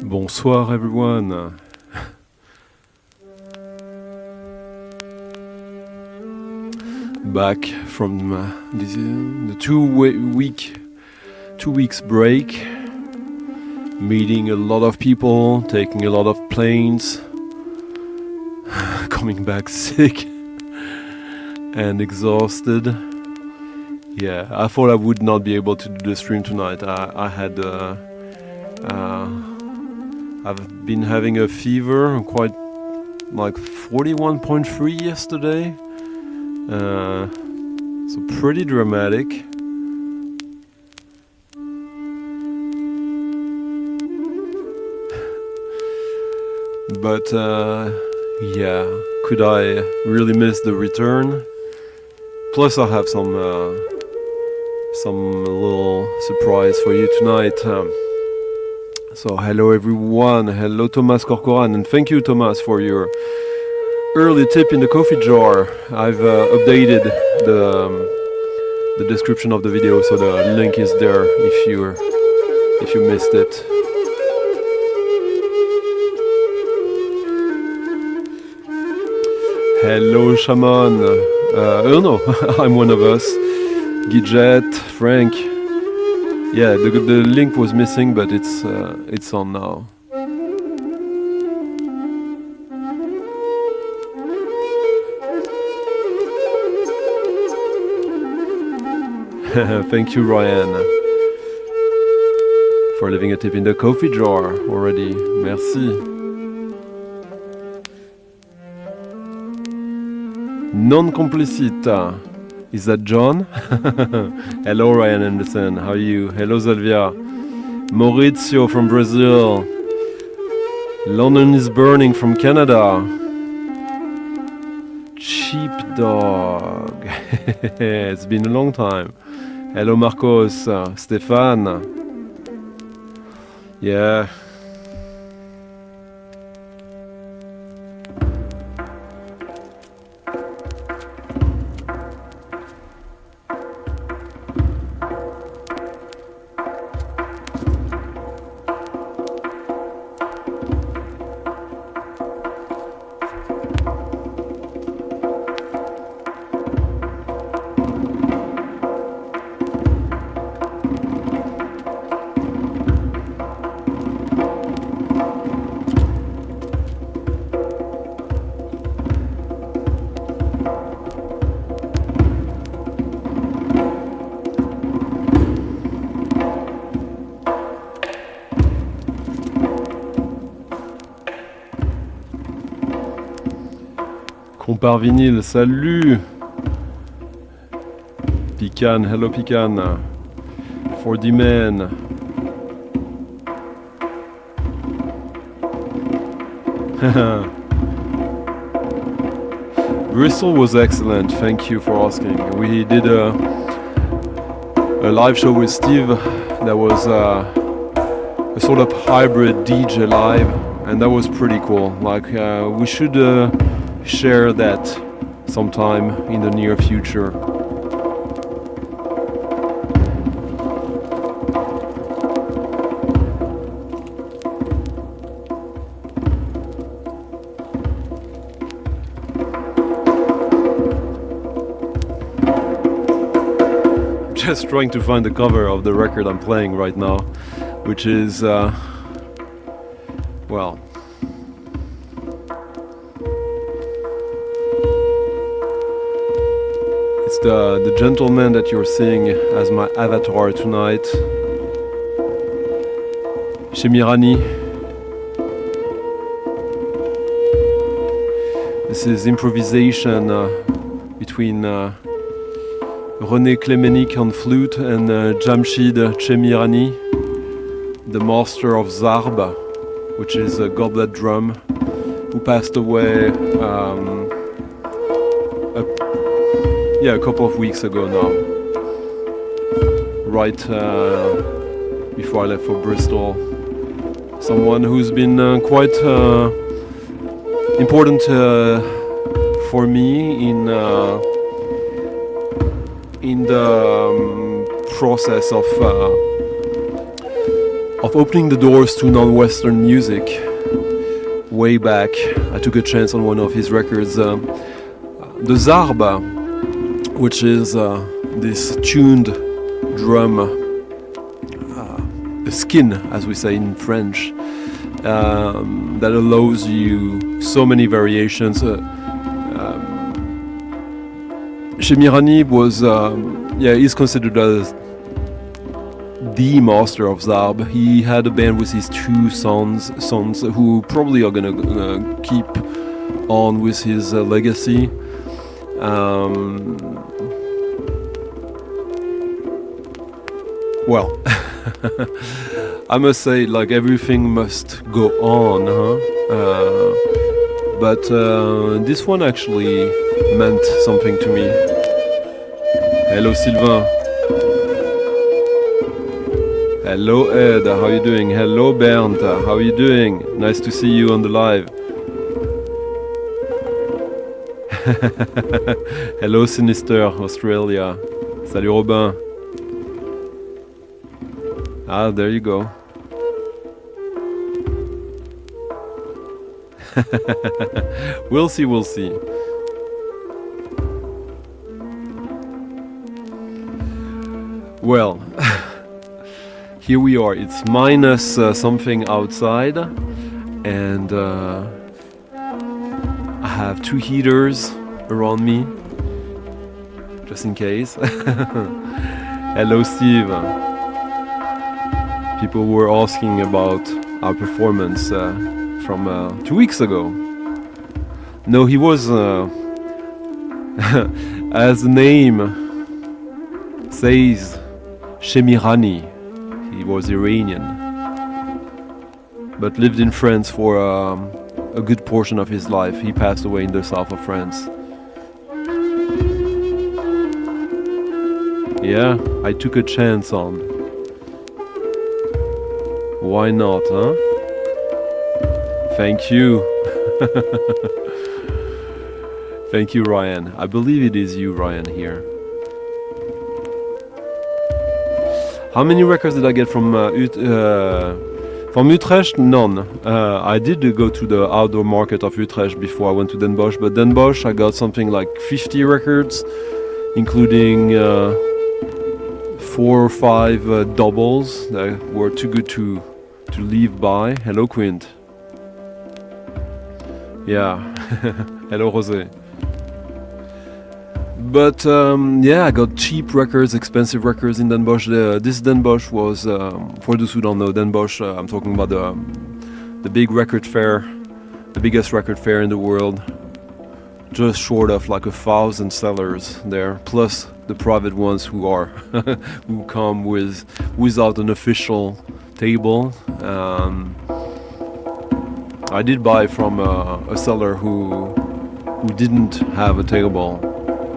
Bonsoir everyone. Back from the 2 weeks break, meeting a lot of people, taking a lot of planes, coming back sick and exhausted. Yeah, I thought I would not be able to do the stream tonight. I've been having a fever, quite like 41.3 yesterday. So pretty dramatic. But yeah, could I really miss the return? Plus I have some little surprise for you tonight. So hello everyone, hello Thomas Corcoran, and thank you Thomas for your early tip in the coffee jar. I've updated the description of the video, so the link is there if you missed it. Hello Shaman. No, I'm one of us. Gidget, Frank. Yeah, the link was missing, but it's on now. Thank you, Ryan, for leaving a tip in the coffee jar already. Merci. Non complicita. Is that John? Hello, Ryan Anderson. How are you? Hello, Zalvia. Maurizio from Brazil. London is burning from Canada. Cheap dog. It's been a long time. Hello Marcos, Stefan. Yeah. Compare vinyle, salut. Pican, hello Pican. 4D Man. Bristol was excellent, thank you for asking. We did a live show with Steve that was a sort of hybrid DJ live, and that was pretty cool. Like we should share that sometime in the near future. Just trying to find the cover of the record I'm playing right now, which is well, it's the gentleman that you're seeing as my avatar tonight, Shemirani. This is improvisation between René Klemenik on flute and Jamshid Chemirani, the master of Zarb, which is a goblet drum, who passed away a couple of weeks ago now, right before I left for Bristol. Someone who's been quite important for me in the process of of opening the doors to non-Western music. Way back, I took a chance on one of his records, the Zarba, which is this tuned drum, a skin, as we say in French, that allows you so many variations. Shemirani was, he's considered as the master of Zarb. He had a band with his two sons who probably are gonna keep on with his legacy. Well, I must say, like, everything must go on, but this one actually meant something to me. Hello, Sylvain. Hello, Ed. How are you doing? Hello, Bernd. How are you doing? Nice to see you on the live. Hello, Sinister, Australia. Salut, Robin. Ah, there you go. We'll see, we'll see. Well, here we are. It's minus something outside, and I have two heaters around me, just in case. Hello, Steve. People were asking about our performance from 2 weeks ago. No, he was, as the name says, Shemirani. He was Iranian, but lived in France for a good portion of his life. He passed away in the south of France. Yeah, I took a chance on. Why not, huh? Thank you. Thank you, Ryan. I believe it is you, Ryan, here. How many records did I get from Utrecht? None. I did go to the outdoor market of Utrecht before I went to Den Bosch, but Den Bosch I got something like 50 records, including 4 or 5 doubles that were too good to leave by. Hello, Quint. Yeah. Hello, Jose. But yeah, I got cheap records, expensive records in Den Bosch. This Den Bosch was, for those who don't know, Den Bosch, I'm talking about the big record fair, the biggest record fair in the world. Just short of like 1,000 sellers there, plus the private ones who are who come without an official table. I did buy from a seller who didn't have a table.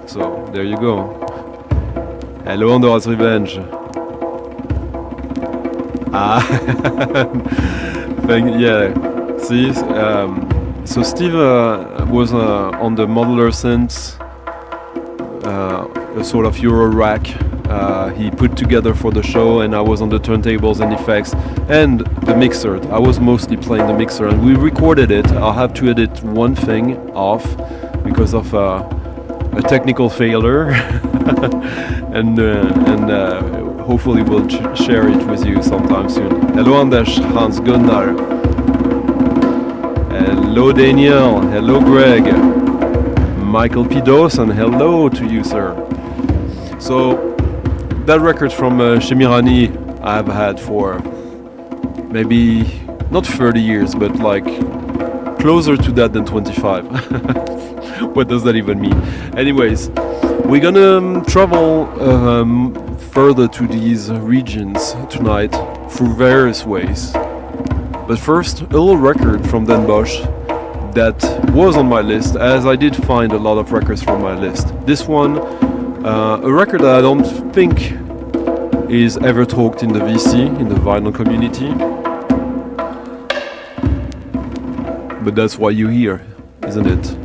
So there you go. Hello, Andorra's Revenge. Ah, yeah. See, so Steve was on the modular synths, a sort of Euro rack. He put together for the show, and I was on the turntables and effects and the mixer. I was mostly playing the mixer, and we recorded it. I'll have to edit one thing off because of a technical failure, and hopefully we'll share it with you sometime soon. Hello, Anders, Hans Gunnar. Hello, Daniel. Hello, Greg. Michael P. Dawson. Hello to you, sir. So that record from Shemirani I've had for maybe not 30 years, but like closer to that than 25. What does that even mean? Anyways, we're gonna travel further to these regions tonight through various ways. But first, a little record from Den Bosch that was on my list, as I did find a lot of records from my list. This one, a record that I don't think is ever talked in the VC, in the vinyl community. But that's why you're here, isn't it?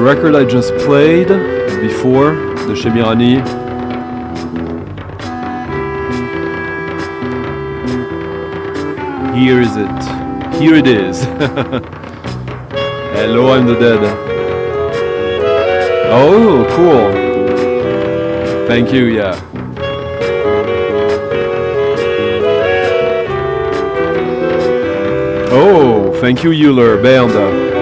the record I just played before, the Shemirani. Here is it. Here it is. Hello, I'm the Dead. Oh, cool. Thank you, yeah. Oh, thank you, Euler, Bernd,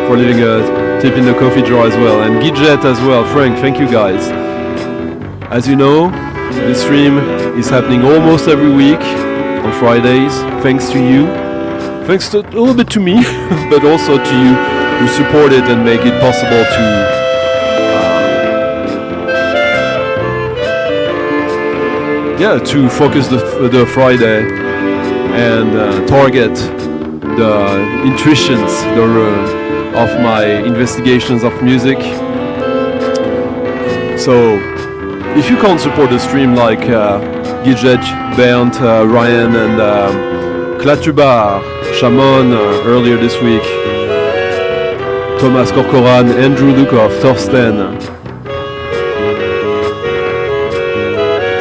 for leaving a tip in the coffee jar as well. And Gidget as well. Frank, thank you guys. As you know, this stream is happening almost every week on Fridays, thanks to you. Thanks to, a little bit to me, but also to you who support it and make it possible to focus the Friday and target the intuitions of my investigations of music. So if you can't support the stream like Gidget, Bernd, Ryan and Klatubar, Shamon earlier this week, Thomas Corcoran, Andrew Dukov, Thorsten.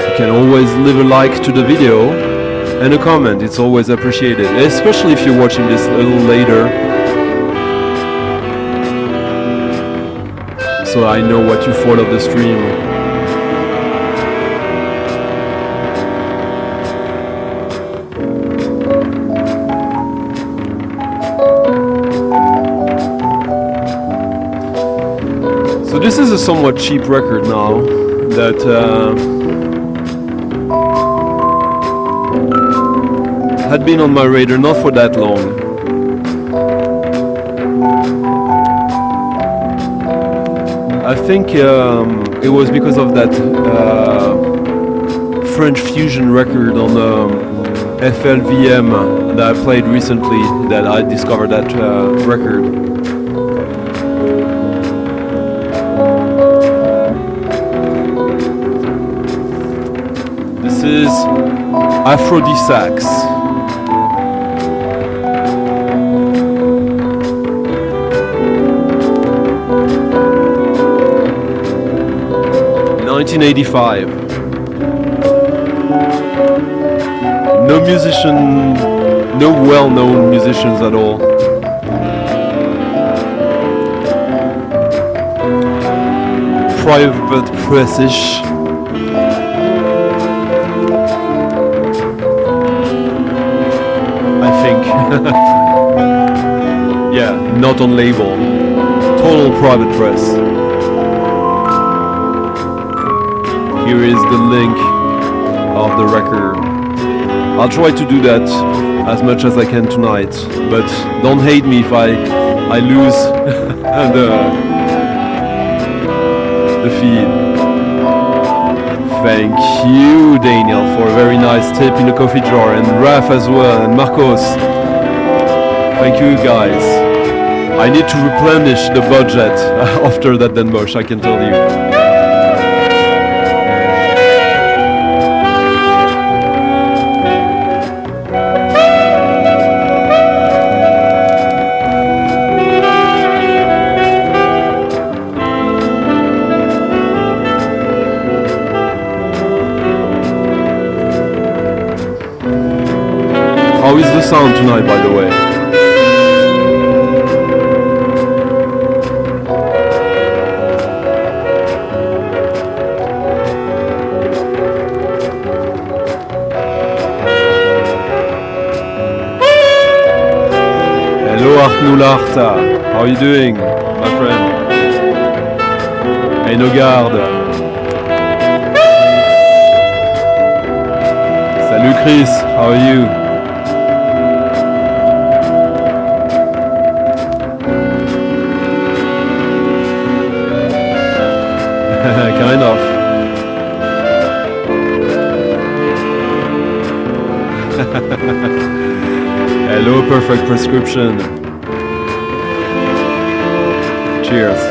You can always leave a like to the video and a comment, it's always appreciated, especially if you're watching this a little later, so I know what you thought of the stream. So this is a somewhat cheap record now that had been on my radar not for that long. I think it was because of that French fusion record on FLVM that I played recently that I discovered that record. This is Aphrodisiacs. (1985). No musician, no well-known musicians at all. Private press-ish. I think. Yeah, not on label. Total private press. Here is the link of the record. I'll try to do that as much as I can tonight, but don't hate me if I lose the feed. Thank you, Daniel, for a very nice tip in the coffee jar, and Raf as well, and Marcos. Thank you, guys. I need to replenish the budget after that Den Bosch, I can tell you. How is the sound tonight, by the way? Hello Artnoularta, how are you doing, my friend? Hey Nogarde. Salut Chris, how are you? Kind of. Hello, Perfect Prescription. Cheers.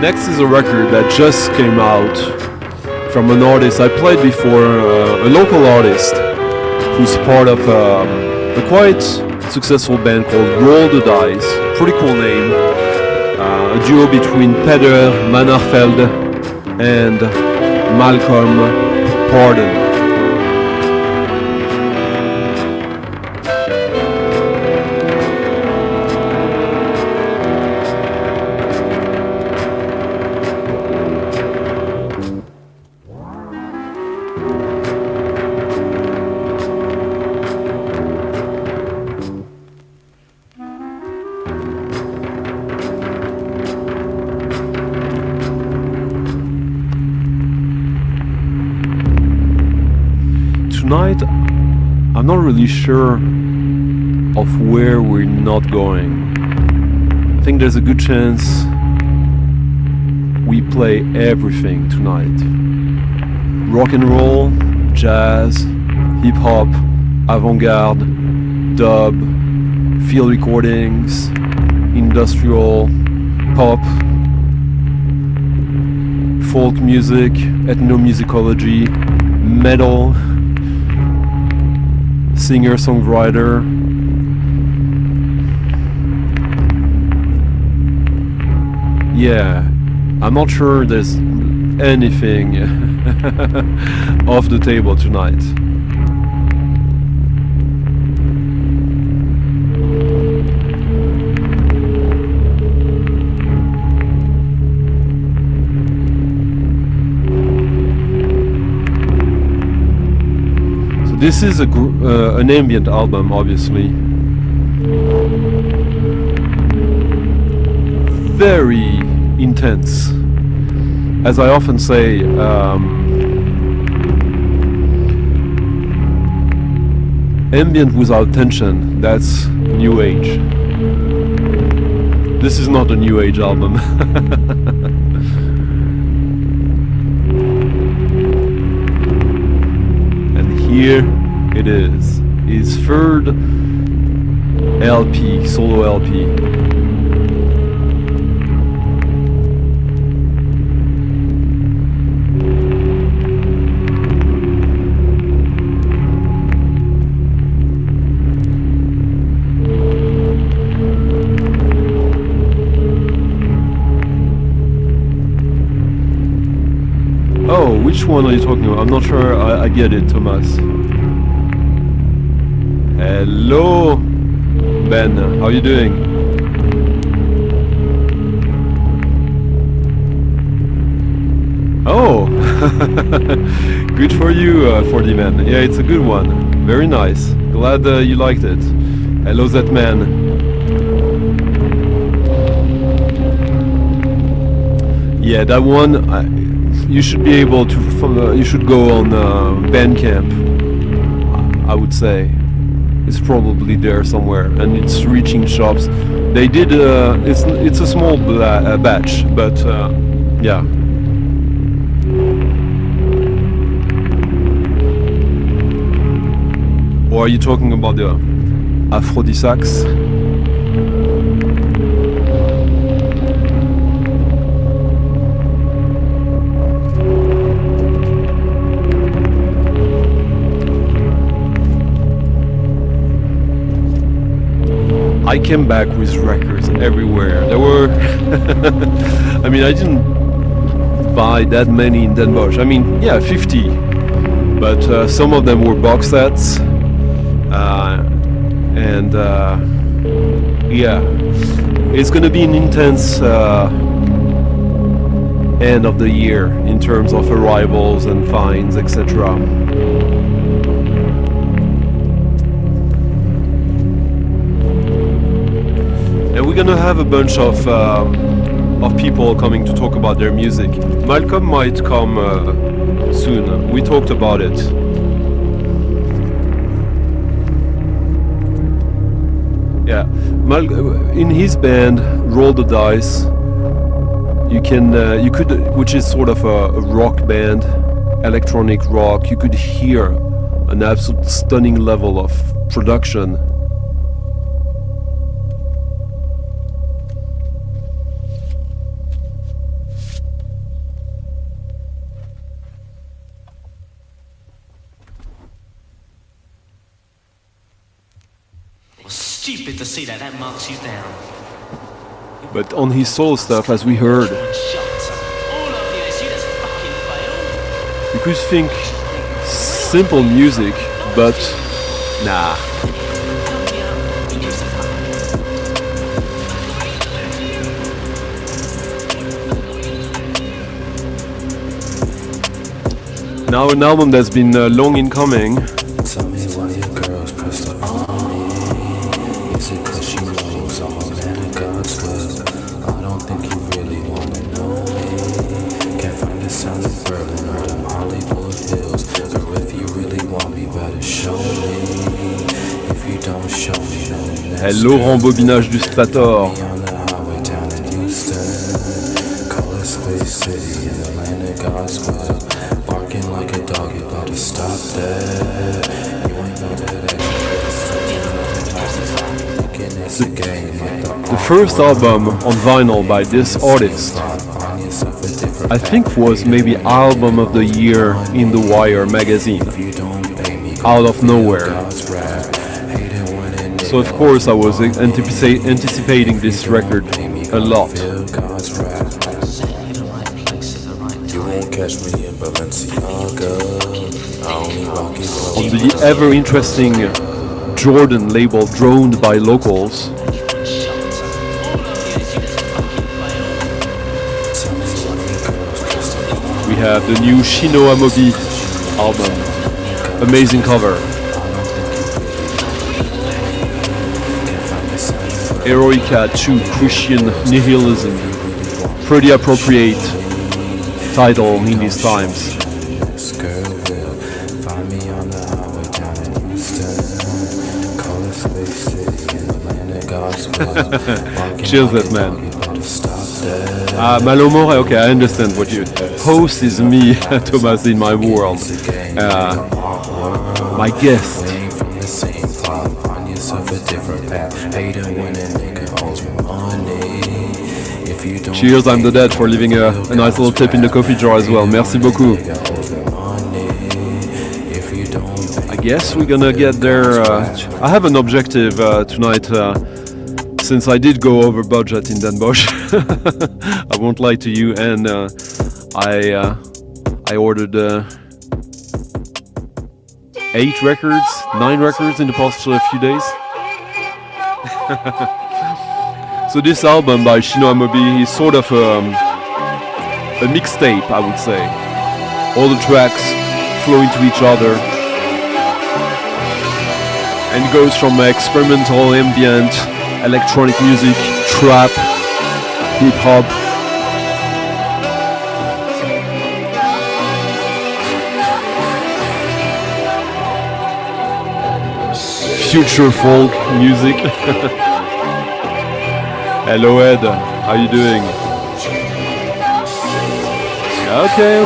Next is a record that just came out from an artist I played before, a local artist who's part of a quite successful band called Roll the Dice. Pretty cool name. A duo between Peder Mannerfeld and Malcolm Pardon. Tonight, I'm not really sure of where we're not going. I think there's a good chance we play everything tonight. Rock and roll, jazz, hip hop, avant-garde, dub, field recordings, industrial, pop, folk music, ethnomusicology, metal, singer-songwriter. Yeah, I'm not sure there's anything off the table tonight. This is an ambient album, obviously. Very intense. As I often say, ambient without tension, that's new age. This is not a new age album. Here it is, his third LP, solo LP. Oh, which one are you talking about? I'm not sure I get it, Thomas. Hello, Ben. How are you doing? Oh, good for you, 4D Man. Yeah, it's a good one. Very nice. Glad you liked it. Hello, that man. Yeah, that one. You should be able to. You should go on Bandcamp. I would say it's probably there somewhere, and it's reaching shops. They did. It's a small batch, but yeah. Or are you talking about the Aphrodisiacs? I came back with records everywhere. There were, I mean, I didn't buy that many in Den Bosch. I mean, yeah, 50, but some of them were box sets, and yeah, it's gonna be an intense end of the year in terms of arrivals and finds, etc. And we're gonna have a bunch of people coming to talk about their music. Malcolm might come soon. We talked about it. Yeah, in his band, Roll the Dice, you could, which is sort of a rock band, electronic rock. You could hear an absolute stunning level of production. stupid to see that marks you down. But on his solo stuff, as we heard, you could think simple music, but nah. Now an album that's been long in coming. Tell me why your girl's pressed up on me. Is it cause she knows I'm a man of God's will? I don't think you really wanna know me. Can't find the sound of Berlin or them Hollywood hills. Or if you really want me, better show me. If you don't show me, then the next Hello, rembobinage du Strator. on the highway down in Houston. Call it Space City in the land of God's will. Barking like a dog, you better stop that. You ain't know that The first album on vinyl by this artist, I think, was maybe album of the year in the Wire magazine, out of nowhere. So of course I was anticipating this record a lot. You won't catch me in Balenciaga. I only walk it On the ever interesting Jordan label Droned by Locals, we have the new Shino Amobi album. Amazing cover. Eroica to Christian Nihilism. Pretty appropriate title in these times. Cheers, that man. Malomore, okay, I understand what you. Host is me, Thomas, in my world. My guest. Cheers, I'm the Dead, for leaving a nice little tip in the coffee jar as well. Merci beaucoup. I guess we're gonna get there. I have an objective tonight, since I did go over budget in Den Bosch. I won't lie to you, and I ordered 9 records in the past few days. So this album by Shino Amobi is sort of a mixtape, I would say. All the tracks flow into each other and goes from experimental, ambient, electronic music, trap, hip hop. Future folk music. Hello Ed, how you doing? Okay,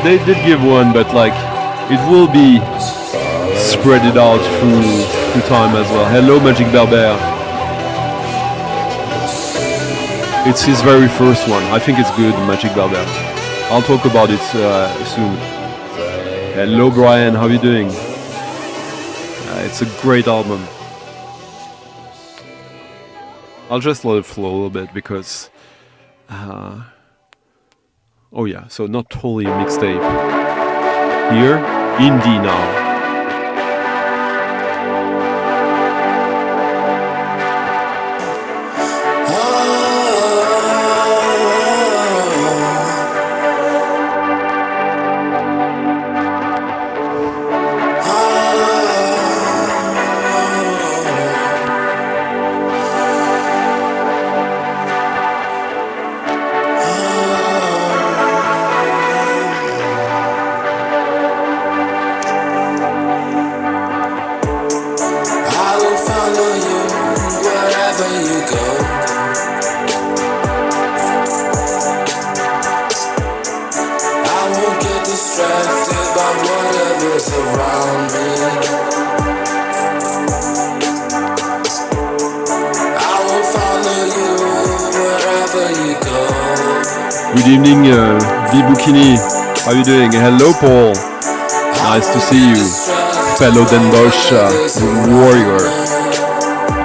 they did give one, but like it will be spread it out through time as well. Hello Magic Berber. It's his very first one. I think it's good, Magic Berber. I'll talk about it soon. Hello Brian, how you doing? It's a great album. I'll just let it flow a little bit because... oh yeah, so not totally a mixtape. Here, indie now. Good evening, Vibukini. How you doing? Hello, Paul. Nice to see you, fellow Den Bosch warrior.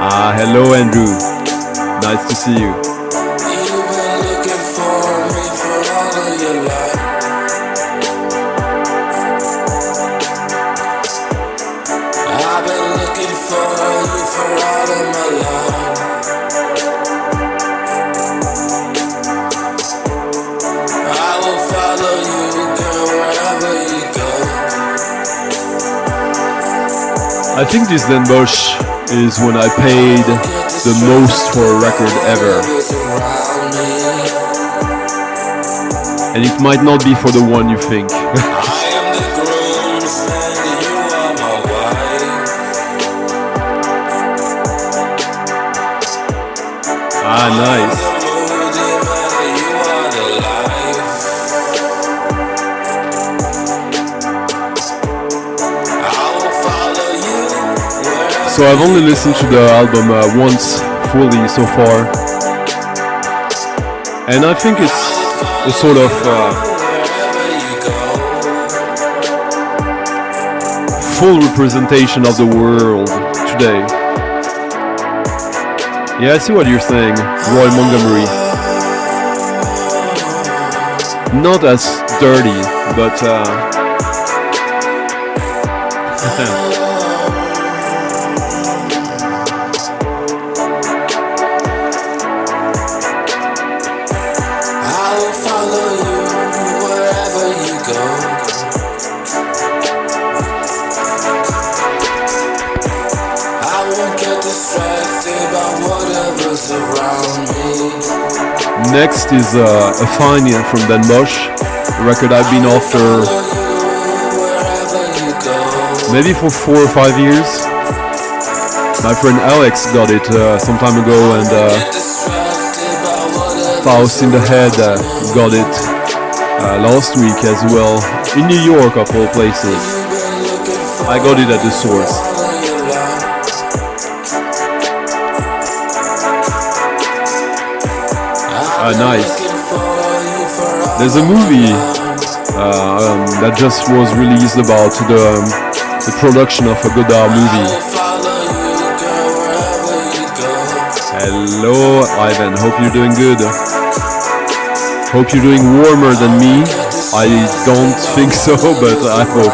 Hello Andrew. Nice to see you. You've been looking for me for all of your life. I've been looking for you for all of my life. I will follow you, girl, wherever you go. I think this Den Bosch is when I paid the most for a record ever. And it might not be for the one you think. I am the groomsman, you are my wife. Nice. You are the life. I will follow you wherever. So I've only listened to the album once fully so far. And I think it's a sort of full representation of the world today. Yeah, I see what you're saying, Roy Montgomery. Not as dirty, but I will follow you wherever you go. I won't get distracted by whatever's around me. next is a fine from Den Bosch, a record I've been after maybe for 4 or 5 years. My friend Alex got it some time ago, and Faust in the Head got it last week as well, in New York of all places. I got it at the source. Nice. There's a movie that just was released about the production of a Godard movie. Hello Ivan, hope you're doing good. Hope you're doing warmer than me. I don't think so, but I hope.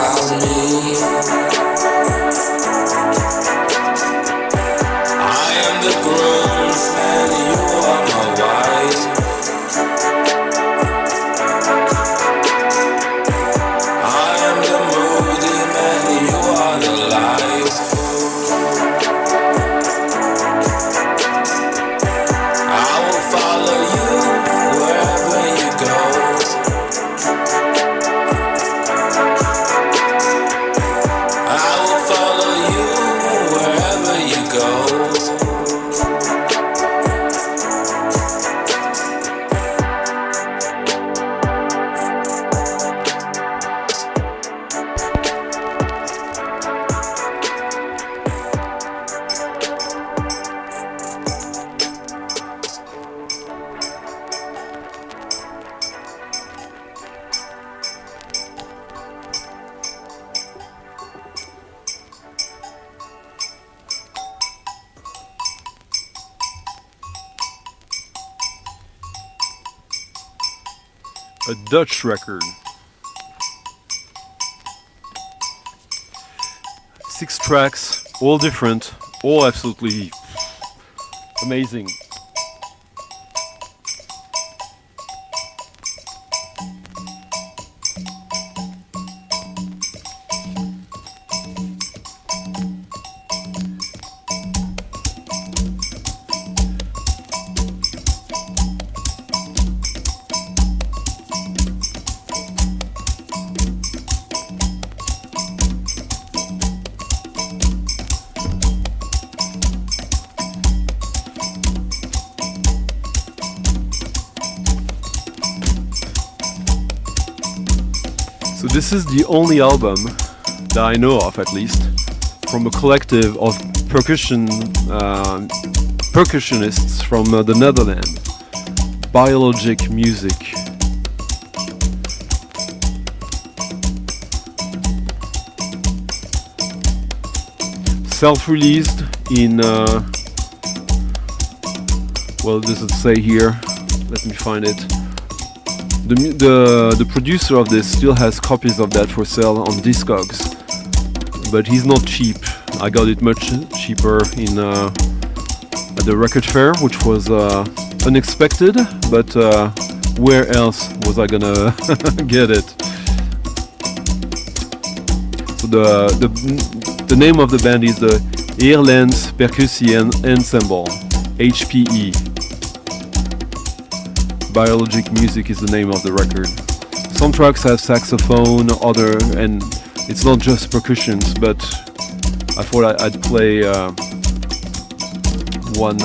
A Dutch record. 6 tracks, all different, all absolutely amazing. So this is the only album that I know of, at least, from a collective of percussionists from the Netherlands. Biologic music. Self-released in Well, does it say here? Let me find it. The producer of this still has copies of that for sale on Discogs, but he's not cheap. I got it much cheaper in at the record fair, which was unexpected, but where else was I gonna get it? So the name of the band is the Airlands Percussion Ensemble, HPE. Biologic Music is the name of the record. Some tracks have saxophone, and it's not just percussions, but I thought I'd play one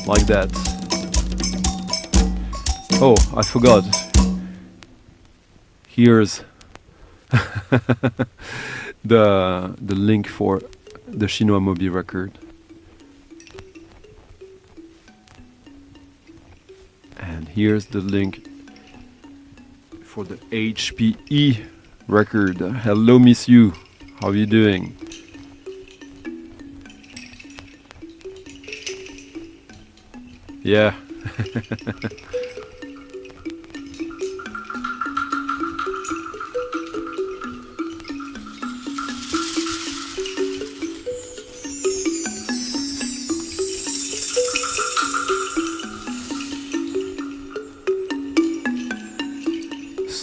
like that. Oh, I forgot. Here's the link for the Chinois Moby record. And here's the link for the HPE record. Hello, Miss You. How are you doing? Yeah.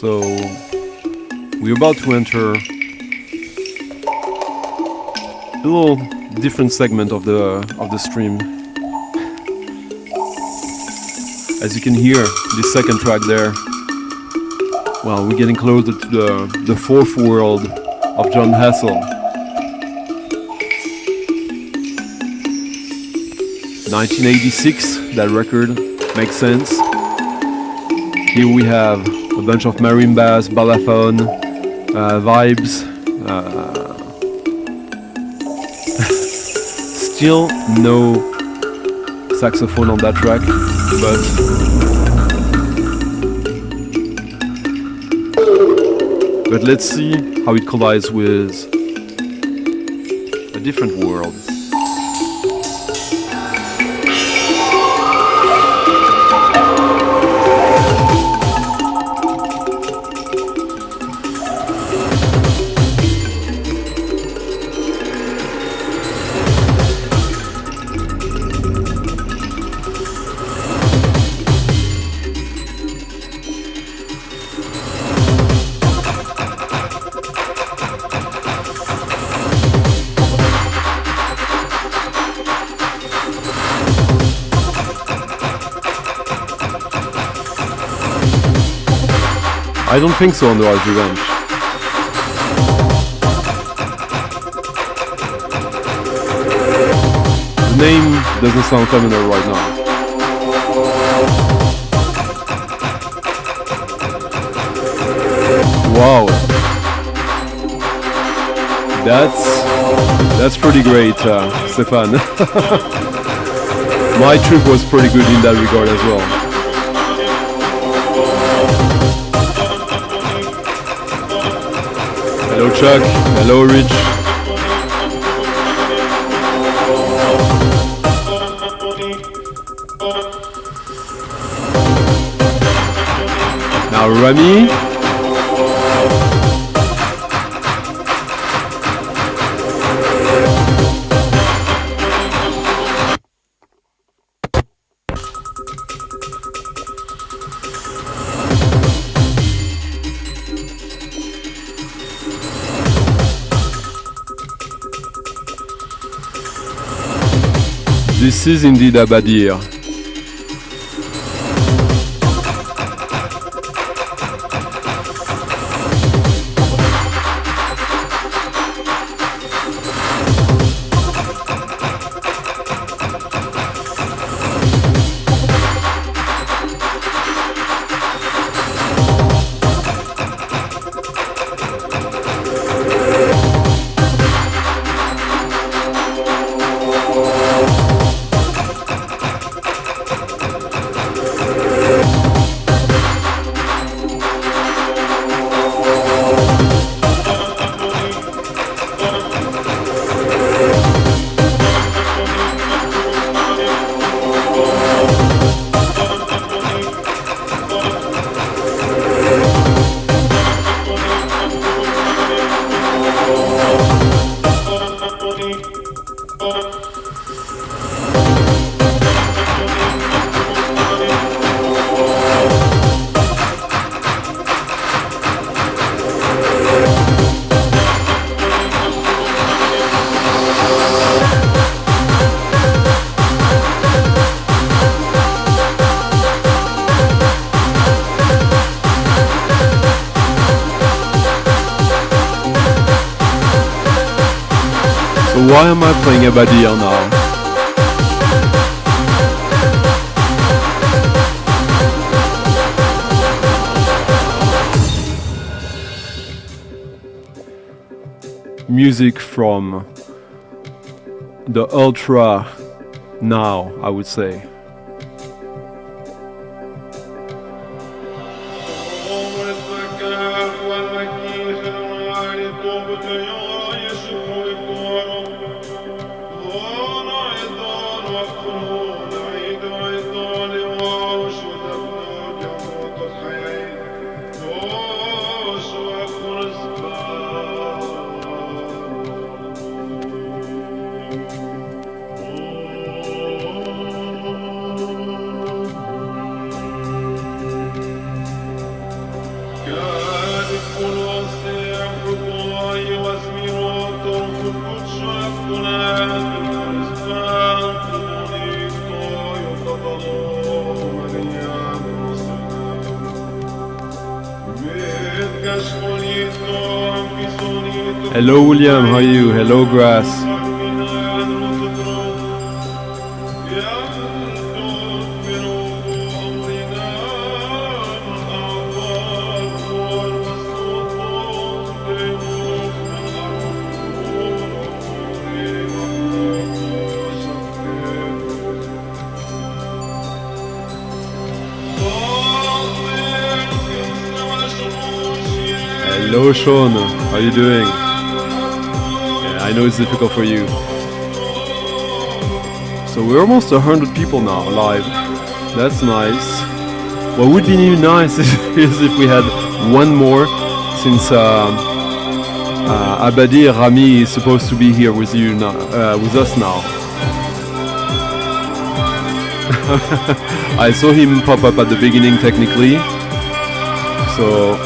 So we're about to enter a little different segment of the stream. As you can hear, this second track there, well, we're getting closer to the fourth world of John Hassel. 1986, that record makes sense. Here we have a bunch of marimbas, balafon, vibes. Still no saxophone on that track, but let's see how it collides with a different world. I don't think so on the Rise Revenge. The name doesn't sound familiar right now. Wow. That's pretty great, Stefan. My trip was pretty good in that regard as well. Hello Chuck, hello Rich. Now Rami. This is indeed Abadir. Why am I playing Abadir now? Music from the ultra now, I would say. Hello William, how are you? Hello Grass. Hello Sean, how are you doing? I know it's difficult for you. So we're almost 100 people now live. That's nice. What would be nice is if we had one more, since Abadir Rami is supposed to be here with you now, with us now. I saw him pop up at the beginning technically, so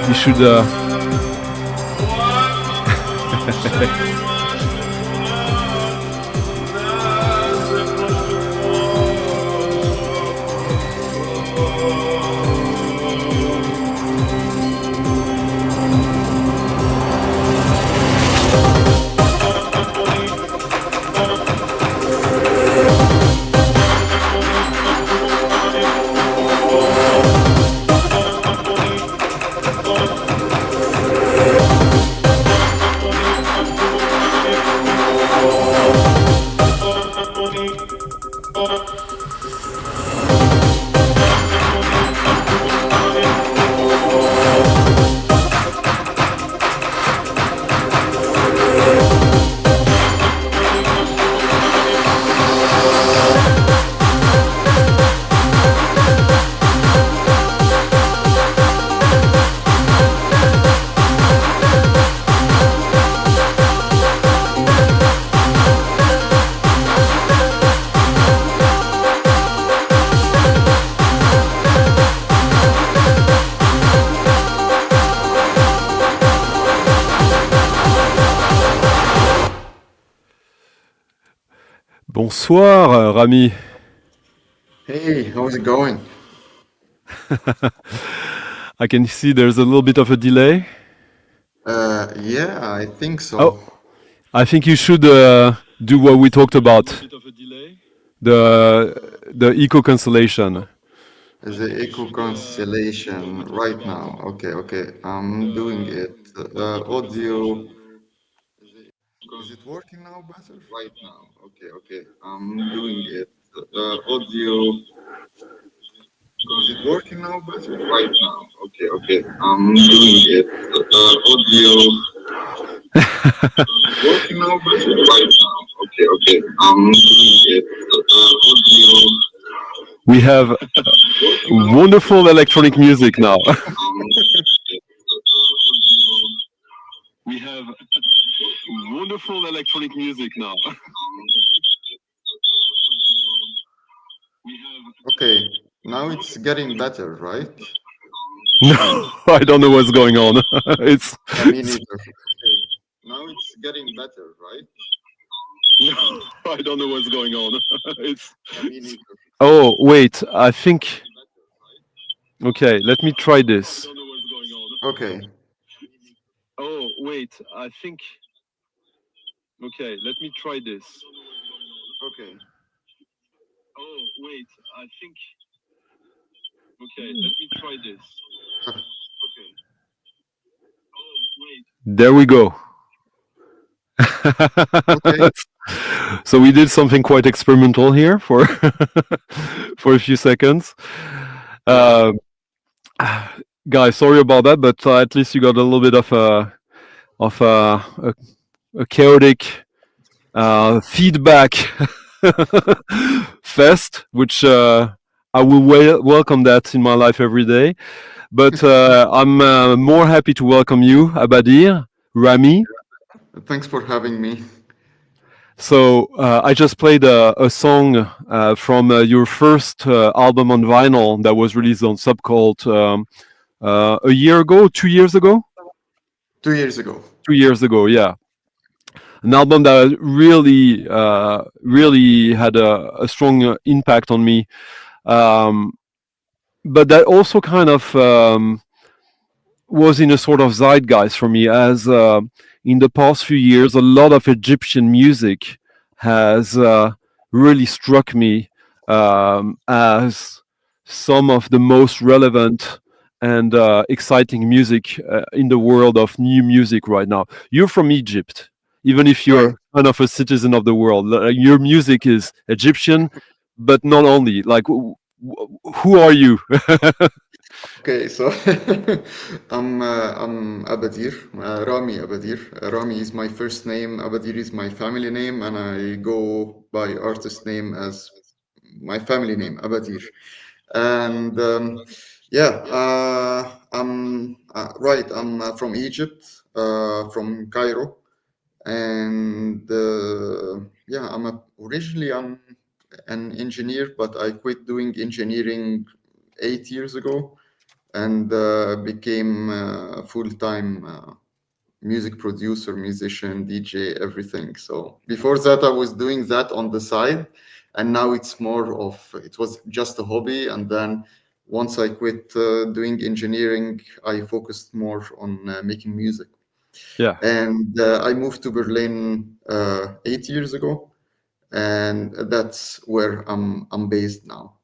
he should. Bonsoir, Rami. Hey, how's it going? I can see there's a little bit of a delay. Yeah, I think so. Oh, I think you should do what we talked about. The eco constellation. The Echo Constellation right now. Okay. I'm doing it. Audio. Is it working now better? Right now. Okay. I'm doing it. Audio. Is it working now better? Right now. Okay. I'm doing it. Audio. Is it working now better? Right now. Okay. I'm doing it. Audio. We have wonderful electronic music now. We have wonderful electronic music now. Okay, now it's getting better, right? No, I don't know what's going on. It's. Me neither. Okay, now it's getting better, right? No, I don't know what's going on. It's. Me neither. Oh wait, I think. Okay, let me try this. Okay. Oh wait, I think. Okay, let me try this. Okay. Oh, wait, I think. Okay, let me try this. Okay. Oh, wait. There we go. Okay. So we did something quite experimental here for for a few seconds. Yeah. Um, Guys, sorry about that, but at least you got a little bit of a chaotic feedback fest, which I will welcome that in my life every day. But I'm more happy to welcome you, Abadir, Rami. Thanks for having me. So I just played a song from your first album on vinyl that was released on Sub Cult a year ago, 2 years ago, 2 years ago. 2 years ago, yeah. An album that really, really had a strong impact on me, um, but that also kind of was in a sort of zeitgeist for me, as in the past few years, a lot of Egyptian music has really struck me as some of the most relevant and exciting music in the world of new music right now. You're from Egypt, even if Right. you're kind of a citizen of the world. Your music is Egyptian, but not only. Like, who are you? Okay, so I'm Abadir, Rami Abadir. Rami is my first name, Abadir is my family name, and I go by artist name as my family name, Abadir. And yeah, I'm right. I'm from Egypt, from Cairo, and yeah, originally I'm an engineer, but I quit doing engineering 8 years ago and became a full-time music producer, musician, DJ, everything. So before that, I was doing that on the side, and now it was just a hobby. And then once I quit doing engineering, I focused more on making music. Yeah. And I moved to Berlin 8 years ago, and that's where I'm based now.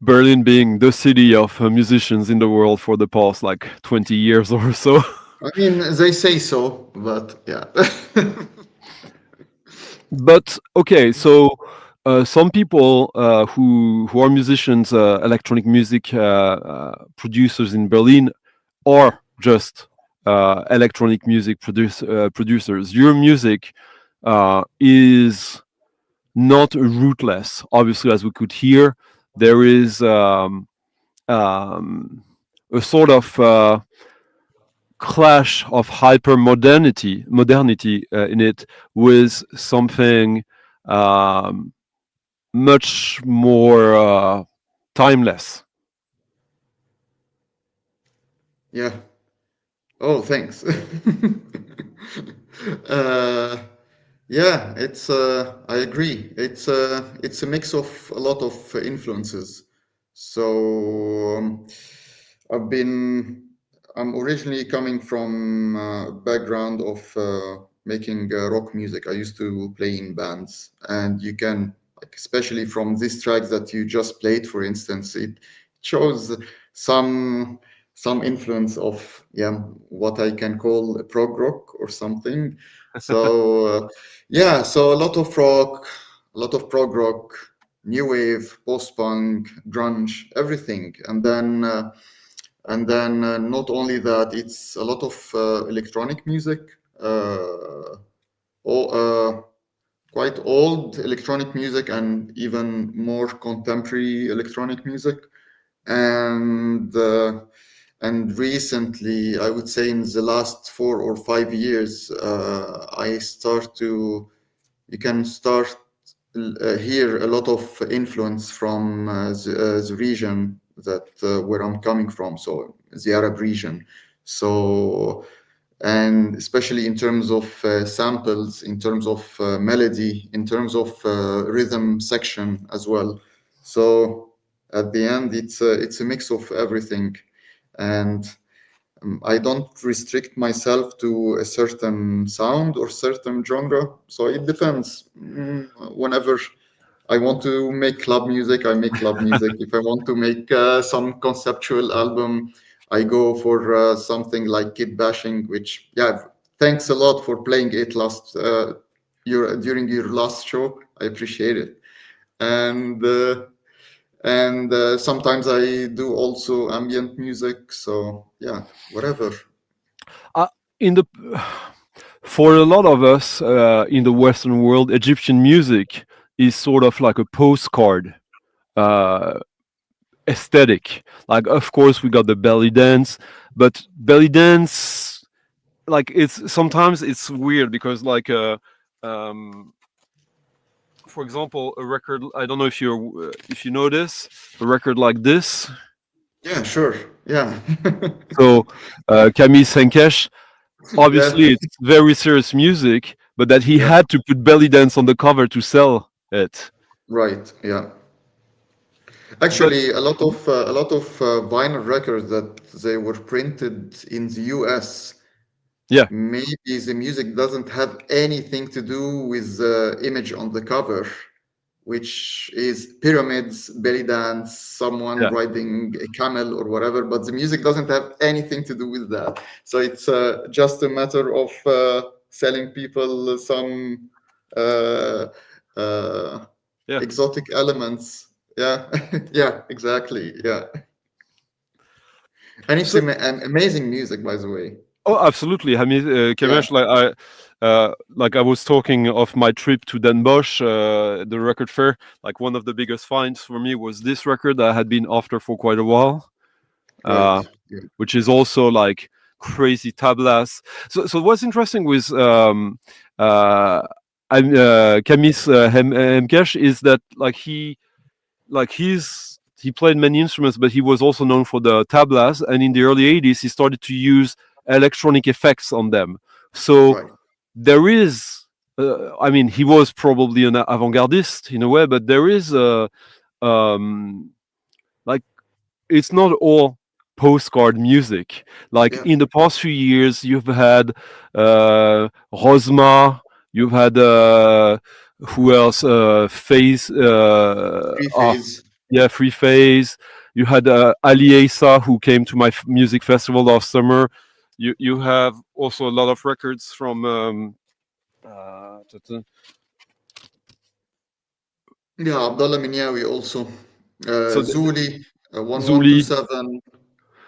Berlin being the city of musicians in the world for the past like 20 years or so. I mean, they say so, but yeah. But okay, so some people who are musicians, electronic music producers in Berlin, are just electronic music producers. Your music is not rootless. Obviously, as we could hear, there is um, a sort of clash of hyper modernity in it with something um, much more timeless. Yeah. Oh, thanks. uh, yeah, I agree. It's a mix of a lot of influences. So I've been, I'm originally coming from a background of making rock music. I used to play in bands, and you can, like, especially from this track that you just played, for instance, it shows some some influence of, yeah, what I can call a prog rock or something. So yeah, so a lot of rock, a lot of prog rock, new wave, post punk, grunge, everything, and then not only that, it's a lot of electronic music, uh, all, quite old electronic music, and even more contemporary electronic music. And recently, I would say in the last 4 or 5 years, I start to you can start hear a lot of influence from the region that where I'm coming from, so the Arab region. So, and especially in terms of samples, in terms of melody, in terms of rhythm section as well. So at the end, it's a mix of everything. And I don't restrict myself to a certain sound or certain genre. So it depends. Whenever I want to make club music, I make club music. If I want to make some conceptual album, I go for something like kid bashing, which, yeah, thanks a lot for playing it during your last show. I appreciate it. And sometimes I do also ambient music. So yeah, whatever. Uh, in the for a lot of us in the Western world, Egyptian music is sort of like a postcard uh, aesthetic. Like, of course, we got the belly dance, but belly dance, like, it's sometimes it's weird because, like, um, for example, a record. I don't know if you know this, a record like this. Yeah, sure. Yeah. So, Camille Senkesh, Yeah, obviously it's very serious music, but that he yeah, had to put belly dance on the cover to sell it. right. Yeah. But Actually, a lot of vinyl records that they were printed in the US, yeah, maybe the music doesn't have anything to do with the image on the cover, which is pyramids, belly dance, someone yeah, riding a camel or whatever, but the music doesn't have anything to do with that. So it's just a matter of selling people some uh, uh, yeah. exotic elements. Yeah, yeah, exactly. Yeah, and it's So, amazing music, by the way. oh, absolutely. I mean, Yeah, Kamesh, like I was talking of my trip to Den Bosch, the record fair. Like, one of the biggest finds for me was this record that I had been after for quite a while, right. uh, Yeah, which is also like crazy tablas. So what's interesting with uh, Kamis Hemkesh is that, like, he played many instruments, but he was also known for the tablas. And in the early '80s, he started to use electronic effects on them. So right. there is, I mean, he was probably an avant-gardist in a way, but there is a like, it's not all postcard music. Like, Yeah, in the past few years, you've had Rosma, you've had who else? Phase, three phase. yeah, Free Phase. You had Ali Asa, who came to my music festival last summer. You have also a lot of records from t- t- Yeah, Abdullah Minyawi also. so Zuli, Zuli, 1127.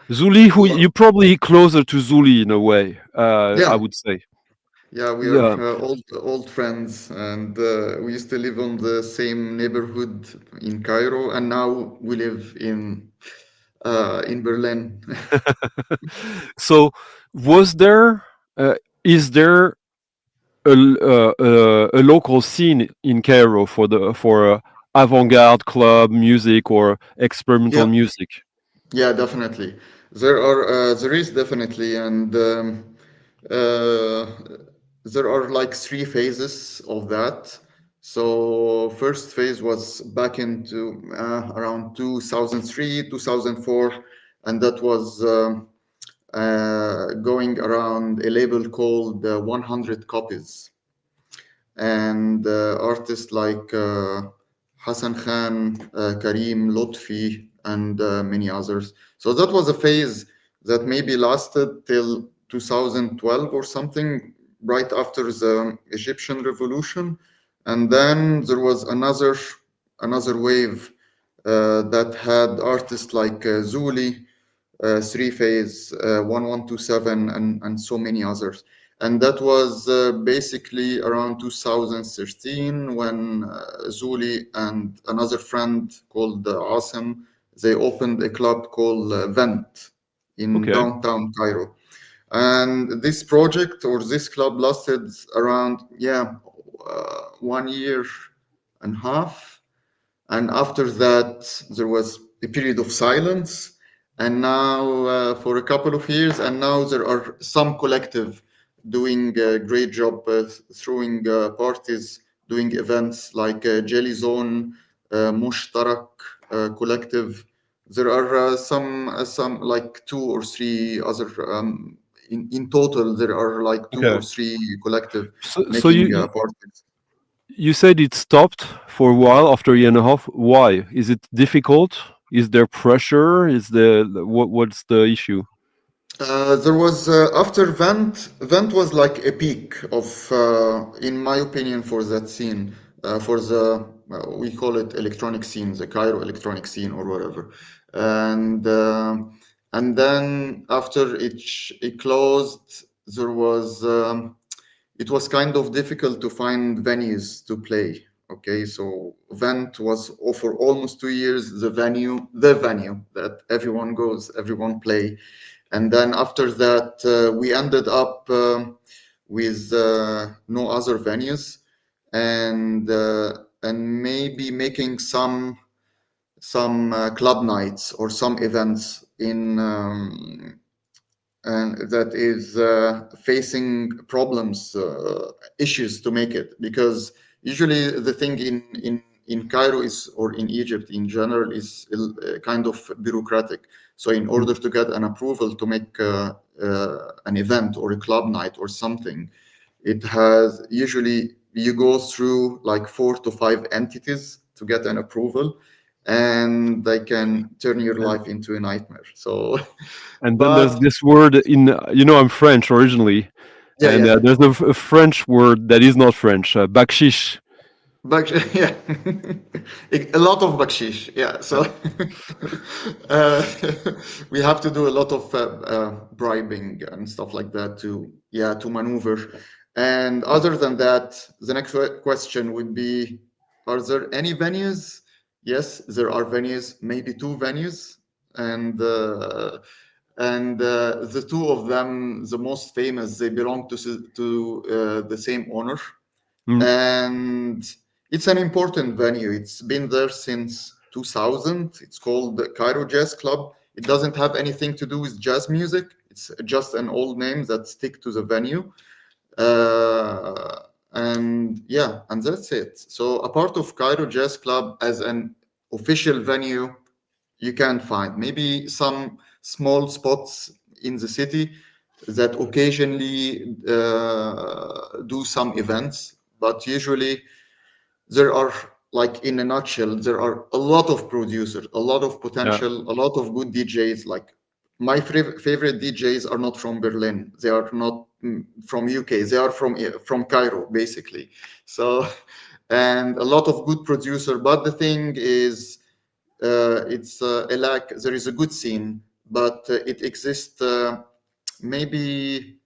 Zuli, A who lot. you probably closer to Zuli in a way. I Yeah, would say. yeah, we are Yeah. old friends, and we used to live on the same neighborhood in Cairo, and now we live in Berlin. So, was there, is there a local scene in Cairo for avant-garde club music or experimental Yeah, music? yeah, definitely. There is definitely, and uh, there are like three phases of that. So first phase was back into around 2003, 2004, and that was going around a label called 100 Copies, and artists like Hassan Khan, Karim, Lotfi, and many others. So that was a phase that maybe lasted till 2012 or something, right after the Egyptian revolution. And then there was another wave that had artists like Zuli, Three Phase, 1127, and so many others. And that was basically around 2013 when Zuli and another friend called Asim, they opened a club called Vent in Okay. downtown Cairo. And this project or this club lasted around, yeah, 1 year and a half, and after that there was a period of silence, and now for a couple of years, and now there are some collective doing a great job throwing parties, doing events like Jelly Zone, Mushtarak collective, There are some like two or three other. In total, there are like two Okay. or three collective So making parties. you said it stopped for a while after a year and a half. Why? Is it difficult? Is there pressure? Is what's the issue? There was after Vent. Vent was like a peak of, in my opinion, for that scene, for the we call it electronic scene, the Cairo electronic scene or whatever, and uh, and then after it closed, there was it was kind of difficult to find venues to play. Okay, so Vent was for almost 2 years the venue that everyone goes, everyone play, and then after that we ended up with no other venues, and maybe making some club nights or some events in and that is facing problems, issues to make it, because usually the thing in Cairo is, or in Egypt in general, is kind of bureaucratic. So in Mm. order to get an approval to make an event or a club night or something, it has usually you go through like 4 to 5 entities to get an approval, and they can turn your And life into a nightmare. So, and then there's but this word in I'm French originally, yeah, and yeah, yeah. there's a French word that is not French, bakshish. Yeah, a lot of bakshish. Yeah, so Uh, uh, we have to do a lot of bribing and stuff like that to, yeah, to maneuver. And other than that, the next question would be: are there any venues? Yes, there are venues, maybe two venues, and the two of them, the most famous, they belong to the same owner, mm, and it's an important venue. It's been there since 2000. It's called the Cairo Jazz Club. It doesn't have anything to do with jazz music. It's just an old name that stick to the venue. And yeah, and that's it. So a part of Cairo Jazz Club as an official venue, you can find maybe some small spots in the city that occasionally do some events, but usually there are, like, in a nutshell, there are a lot of producers, a lot of yeah. potential, a lot of good DJs. Like, my favorite DJs are not from Berlin, they are not from UK, they are from Cairo basically. So and a lot of good producer, but the thing is, it's a lack. There is a good scene, but it exists maybe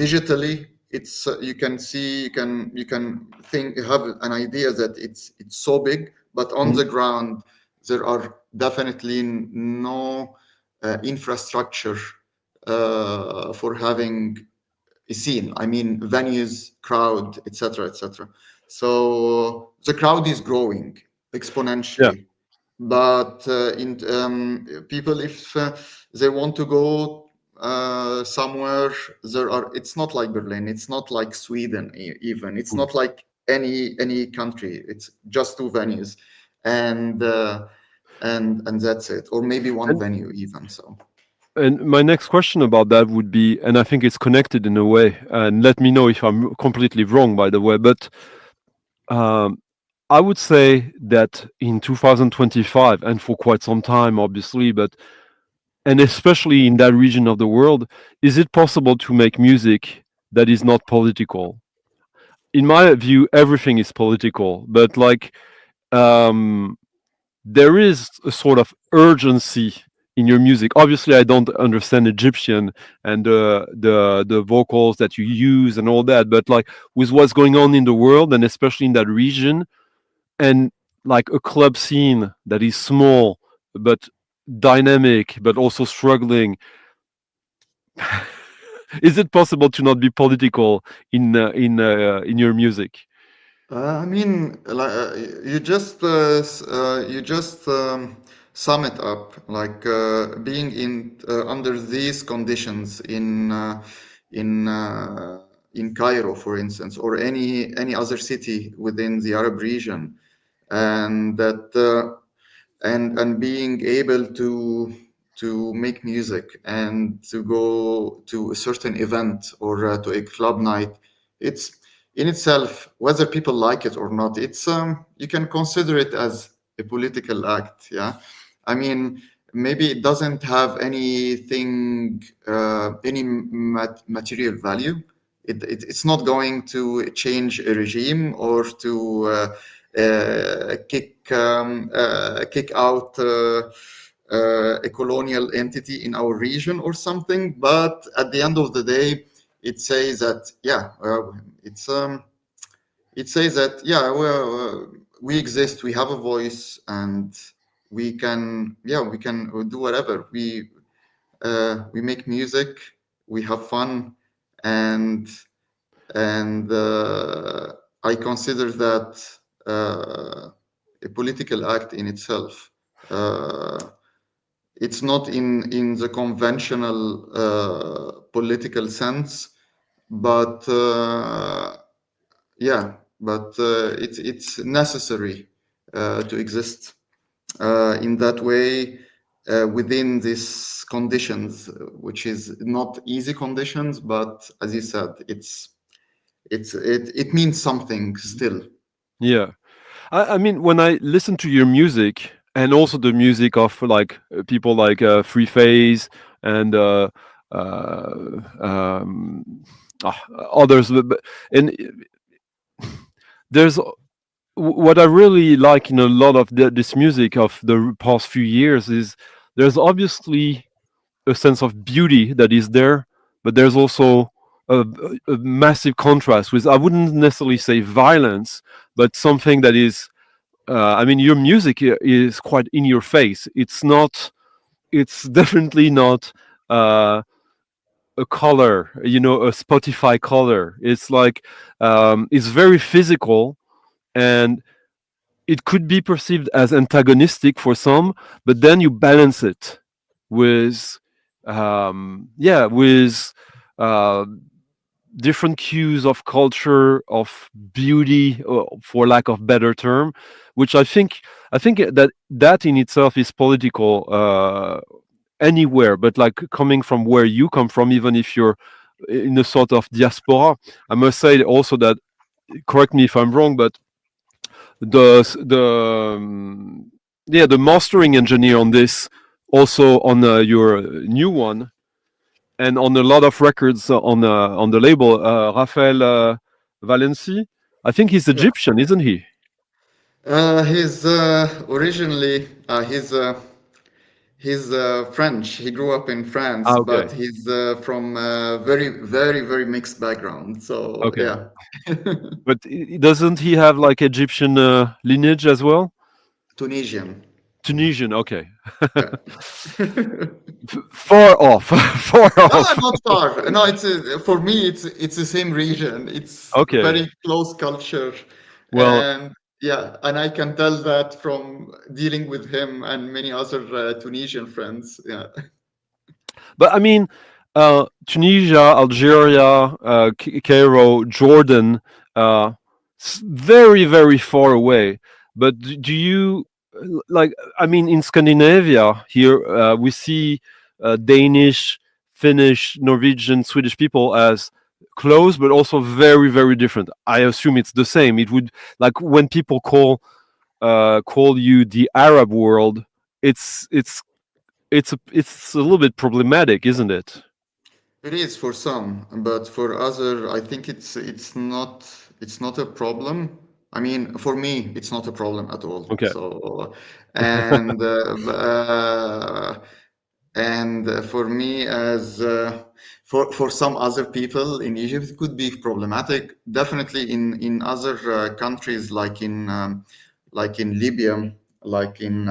digitally. It's you can see, you can think, have an idea that it's so big, but on Mm, the ground there are definitely no infrastructure for having a scene. I mean, venues, crowd, etc., etc. So the crowd is growing yeah. exponentially, but in people, if they want to go somewhere, there are. It's not like Berlin. It's not like Sweden. Even it's Mm. not like any country. It's just two venues, and and that's it, or maybe one And venue even. So. my next question about that would be, and I think it's connected in a way, and let me know if I'm completely wrong, by the way, but um, I would say that in 2025, and for quite some time, obviously, but and especially in that region of the world, is it possible to make music that is not political? In my view, everything is political, but like um, there is a sort of urgency in your music. Obviously, I don't understand Egyptian and the vocals that you use and all that, but like with what's going on in the world and especially in that region, and like a club scene that is small but dynamic but also struggling, is it possible to not be political in your music? I mean, like, you just sum it up. Like, being in under these conditions in Cairo, for instance, or any other city within the Arab region, and that and being able to make music and to go to a certain event or to a club night, it's in itself, whether people like it or not, it's you can consider it as a political act. Yeah, I mean, maybe it doesn't have anything, any material value. It's not going to change a regime or to kick out a colonial entity in our region or something. But at the end of the day, it says that it says that we exist, we have a voice, and we can do whatever. We make music, we have fun, and I consider that a political act in itself. Uh, it's not in the conventional political sense, but it's necessary to exist in that way within these conditions, which is not easy conditions, but as you said, it means something still. Yeah. I mean, when I listen to your music and also the music of like people like Free Phase and um, others, and there's what I really like in a lot of this music of the past few years is there's obviously a sense of beauty that is there, but there's also a massive contrast with, I wouldn't necessarily say violence, but something that is I mean, your music is quite in your face. It's not. It's definitely not a color. You know, a Spotify color. It's like it's very physical, and it could be perceived as antagonistic for some. But then you balance it with, with uh, different cues of culture, of beauty, for lack of better term, which I think that in itself is political anywhere, but like coming from where you come from, even if you're in a sort of diaspora, I must say also that, correct me if I'm wrong, but the mastering engineer on this, also on your new one, and on a lot of records on the label, Raphael Valenci. I think he's Yeah. Egyptian, isn't he? He's originally he's French. He grew up in France, Ah, but okay, he's from very, very, very mixed background. So okay. yeah, But doesn't he have like Egyptian lineage as well? Tunisian. Tunisian, okay. Yeah. Far off, far No, off. not far. No, for me, it's the same region. It's Okay. very close culture, Well, and yeah, and I can tell that from dealing with him and many other Tunisian friends. Yeah. but I mean, Tunisia, Algeria, Cairo, Jordan, uh, very, very far away. But do you like? I mean, in Scandinavia here, we see Danish, Finnish, Norwegian, Swedish people as close, but also very, very different. I assume it's the same. It would, like, when people call you the Arab world, it's it's a little bit problematic, isn't it? It is for some, but for other, I think it's not a problem. I mean, for me, it's not a problem at all. Okay. So, and for me, as for some other people in Egypt, it could be problematic. Definitely in other countries, like in Libya, like in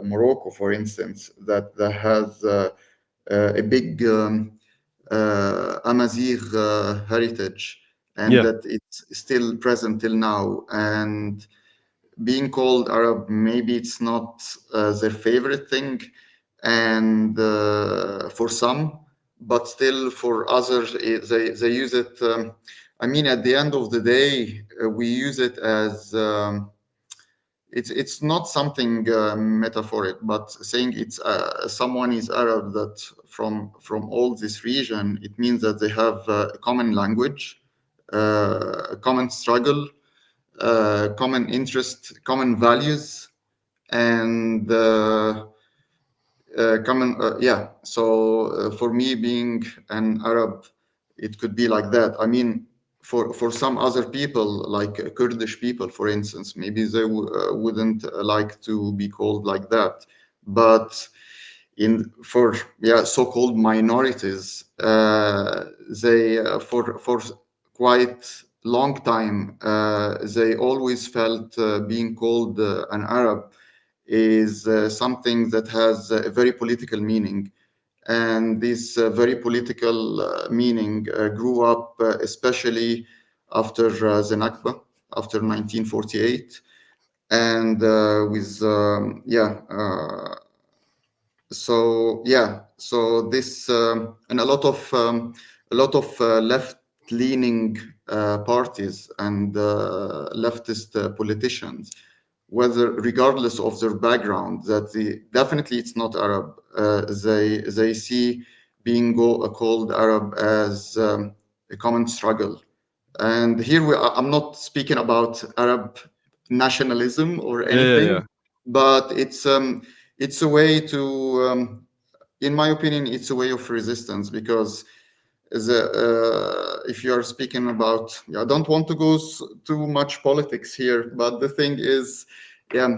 Morocco, for instance, that has a big Amazigh heritage, and Yeah. that it's still present till now. And being called Arab, maybe it's not their favorite thing, and for some, but still for others, they use it. I mean, at the end of the day, we use it as it's not something metaphoric, but saying it's someone is Arab that from all this region, it means that they have a common language, a common struggle, common interest, common values, and common yeah. So for me, being an Arab, it could be like that. I mean, for some other people, like Kurdish people, for instance, maybe they wouldn't like to be called like that. But for so-called minorities, they for quite long time they always felt being called an Arab is something that has a very political meaning. And this very political meaning grew up especially after the Nakba, after 1948, and with so this and a lot of left-leaning parties and leftist politicians, whether regardless of their background, that definitely it's not Arab. They see being called Arab as a common struggle. And here I'm not speaking about Arab nationalism or anything, but it's a way to, in my opinion, it's a way of resistance, because if you are speaking about, I don't want to go too much politics here, but the thing is, there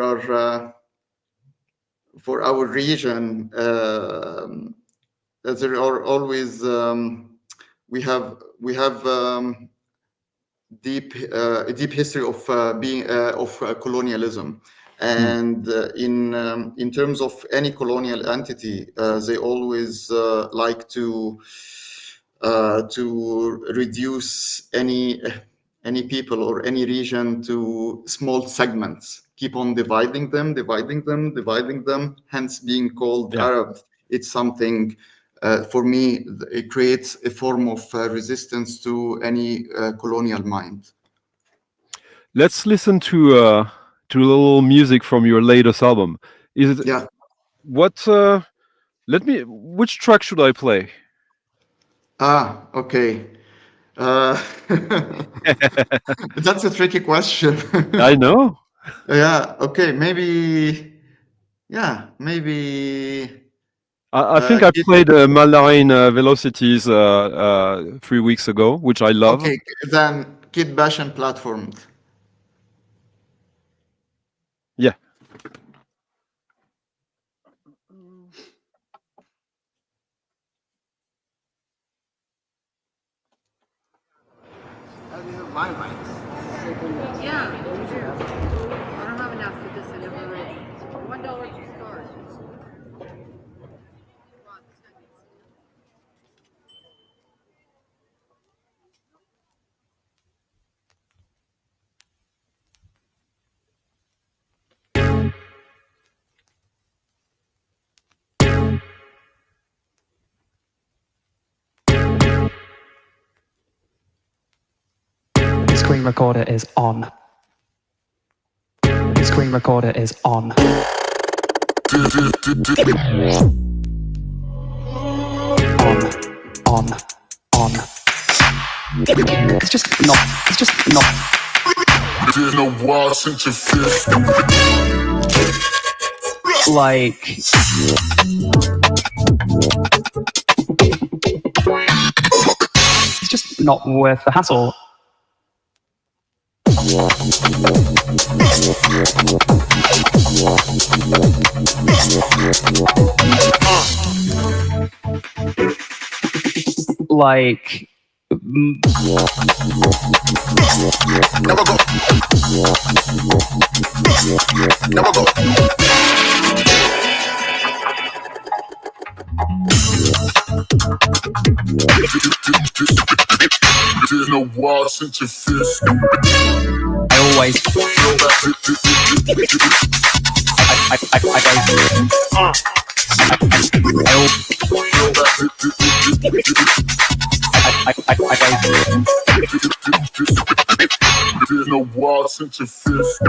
are for our region, there are always we have a deep history of being of colonialism, and in terms of any colonial entity, they always like to reduce any people or any region to small segments, keep on dividing them, hence being called Arab. It's something, for me, it creates a form of resistance to any colonial mind. Let's listen to a little music from your latest album. Is it? Yeah. What? Which track should I play? Okay. That's a tricky question. I know. Yeah. Okay. Maybe. Yeah. Maybe. I think I played Maldarine Velocities 3 weeks ago, which I love. Okay, then Kid Bash and Platformed. Yeah. How do you have my mics? Yeah, me too. I don't have enough for this. I never read. $1 to start. Screen recorder is on. Screen recorder is on. On. It's just not. There's no wall since your fist. Like. It's just not worth the hassle. Like. Never go. Never go. There's no wall since your fist. I always. There's in a while since you fist.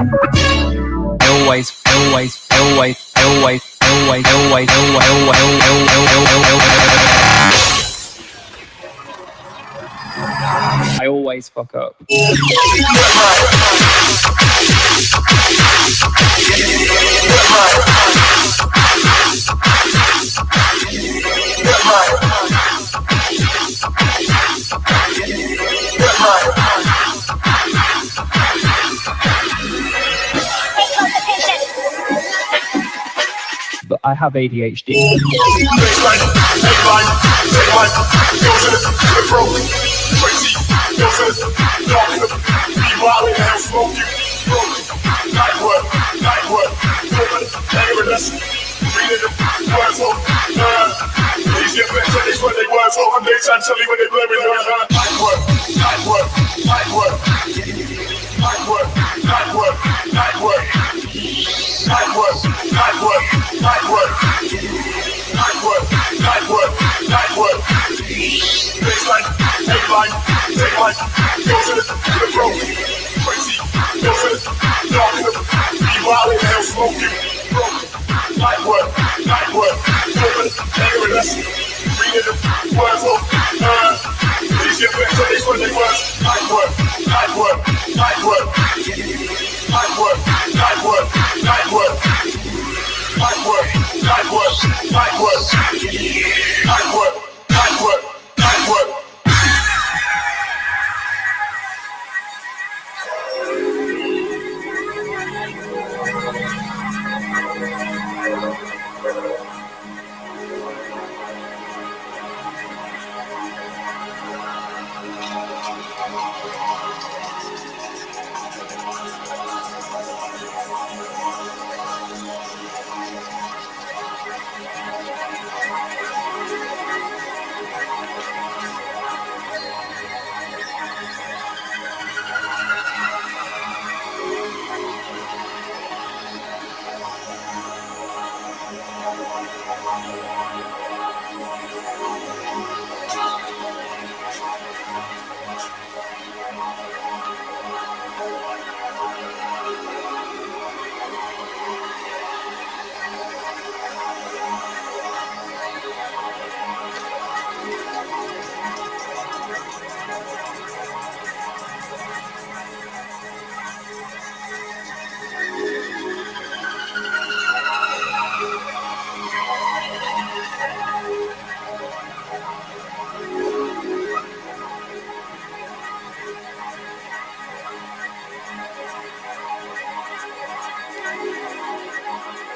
I always fuck up. But I have ADHD.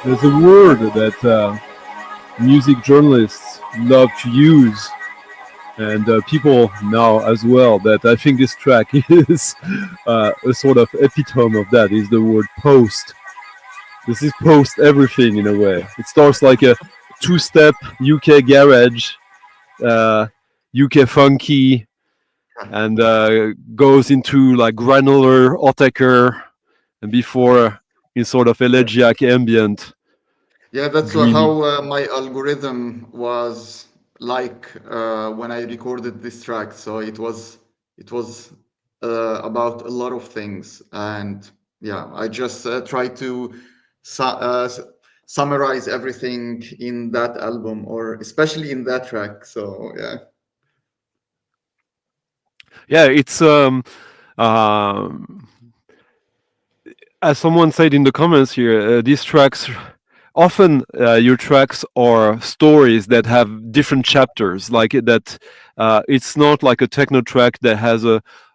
There's a word that music journalists love to use, and people now as well, that I think this track is a sort of epitome of that, is the word post. This is post everything in a way. It starts like a two-step UK garage, UK funky, and goes into like granular Ottaker, and before in sort of elegiac ambient. Yeah, that's Dreamy. how my algorithm was like when I recorded this track. So it was about a lot of things, and yeah, I just tried to summarize everything in that album, or especially in that track. So yeah. Yeah, it's as someone said in the comments here, these tracks often your tracks are stories that have different chapters, like that. It's not like a techno track that has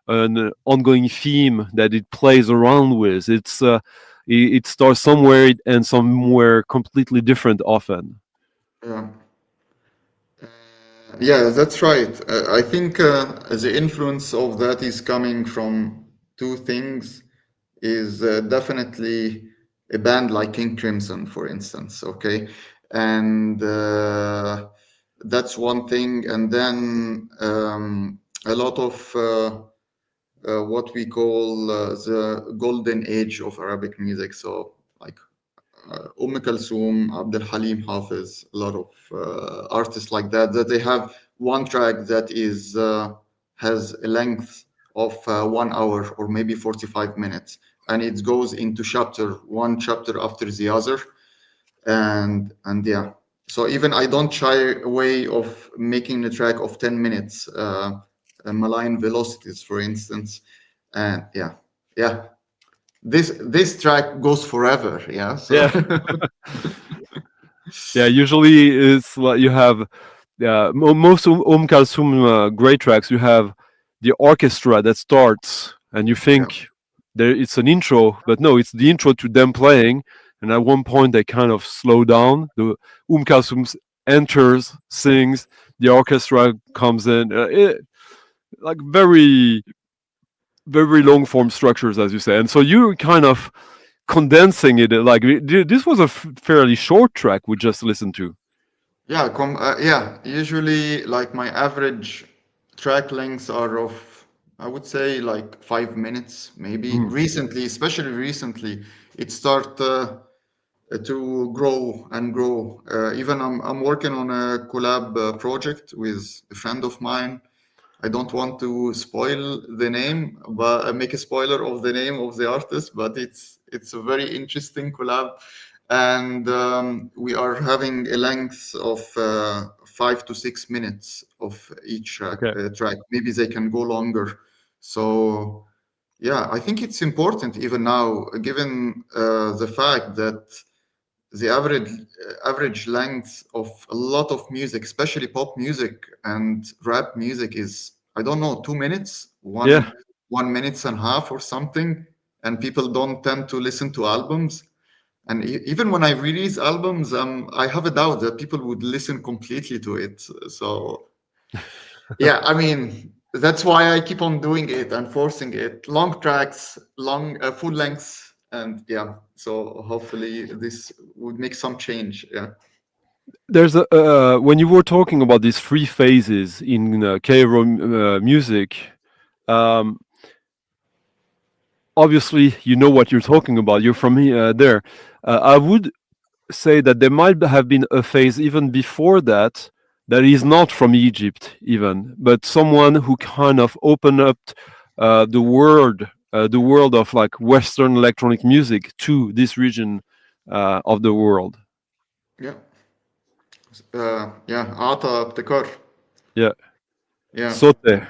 an ongoing theme that it plays around with. It starts somewhere and somewhere completely different often. Yeah. Yeah, that's right. I think the influence of that is coming from two things. Is definitely a band like King Crimson, for instance. Okay, and that's one thing. And then a lot of what we call the golden age of Arabic music. So like Kulthum, Abdul Halim Hafiz, a lot of artists like that, that they have one track that is has a length of 1 hour or maybe 45 minutes, and it goes into one chapter after the other, and yeah. So even I don't shy away of making a track of 10 minutes, malign velocities, for instance, and yeah. This track goes forever, yeah. So Yeah. Yeah, usually it's what you have. Most Kalsum great tracks, you have the orchestra that starts, and you yeah, think there it's an intro, but no, it's the intro to them playing. And at one point, they kind of slow down. The Kalsum enters, sings, the orchestra comes in. Like very, very long form structures, as you say. And so you kind of condensing it. Like this was a fairly short track we just listened to. yeah. Usually, like my average track lengths are of, I would say, like 5 minutes, maybe. Mm. Recently, especially recently, it started to grow and grow. Even I'm working on a collab project with a friend of mine. I don't want to spoil the name, but make a spoiler of the name of the artist. But it's a very interesting collab, and we are having a length of 5 to 6 minutes of each Okay. track. Maybe they can go longer. So yeah, I think it's important even now, given the fact that the average length of a lot of music, especially pop music and rap music, is, I don't know, 2 minutes, Yeah. 1 minute and a half or something, and people don't tend to listen to albums. And even when I release albums, I have a doubt that people would listen completely to it. So yeah, I mean, that's why I keep on doing it and forcing it. Long tracks, long full lengths, and yeah. So hopefully this would make some change. Yeah, There's a when you were talking about these three phases in Cairo music. Um, Obviously, you know what you're talking about. You're from there. I would say that there might have been a phase even before that that is not from Egypt, even, but someone who kind of opened up the world of like Western electronic music to this region of the world. yeah, yeah. Ata Abtekar. Yeah, Yeah, Sote.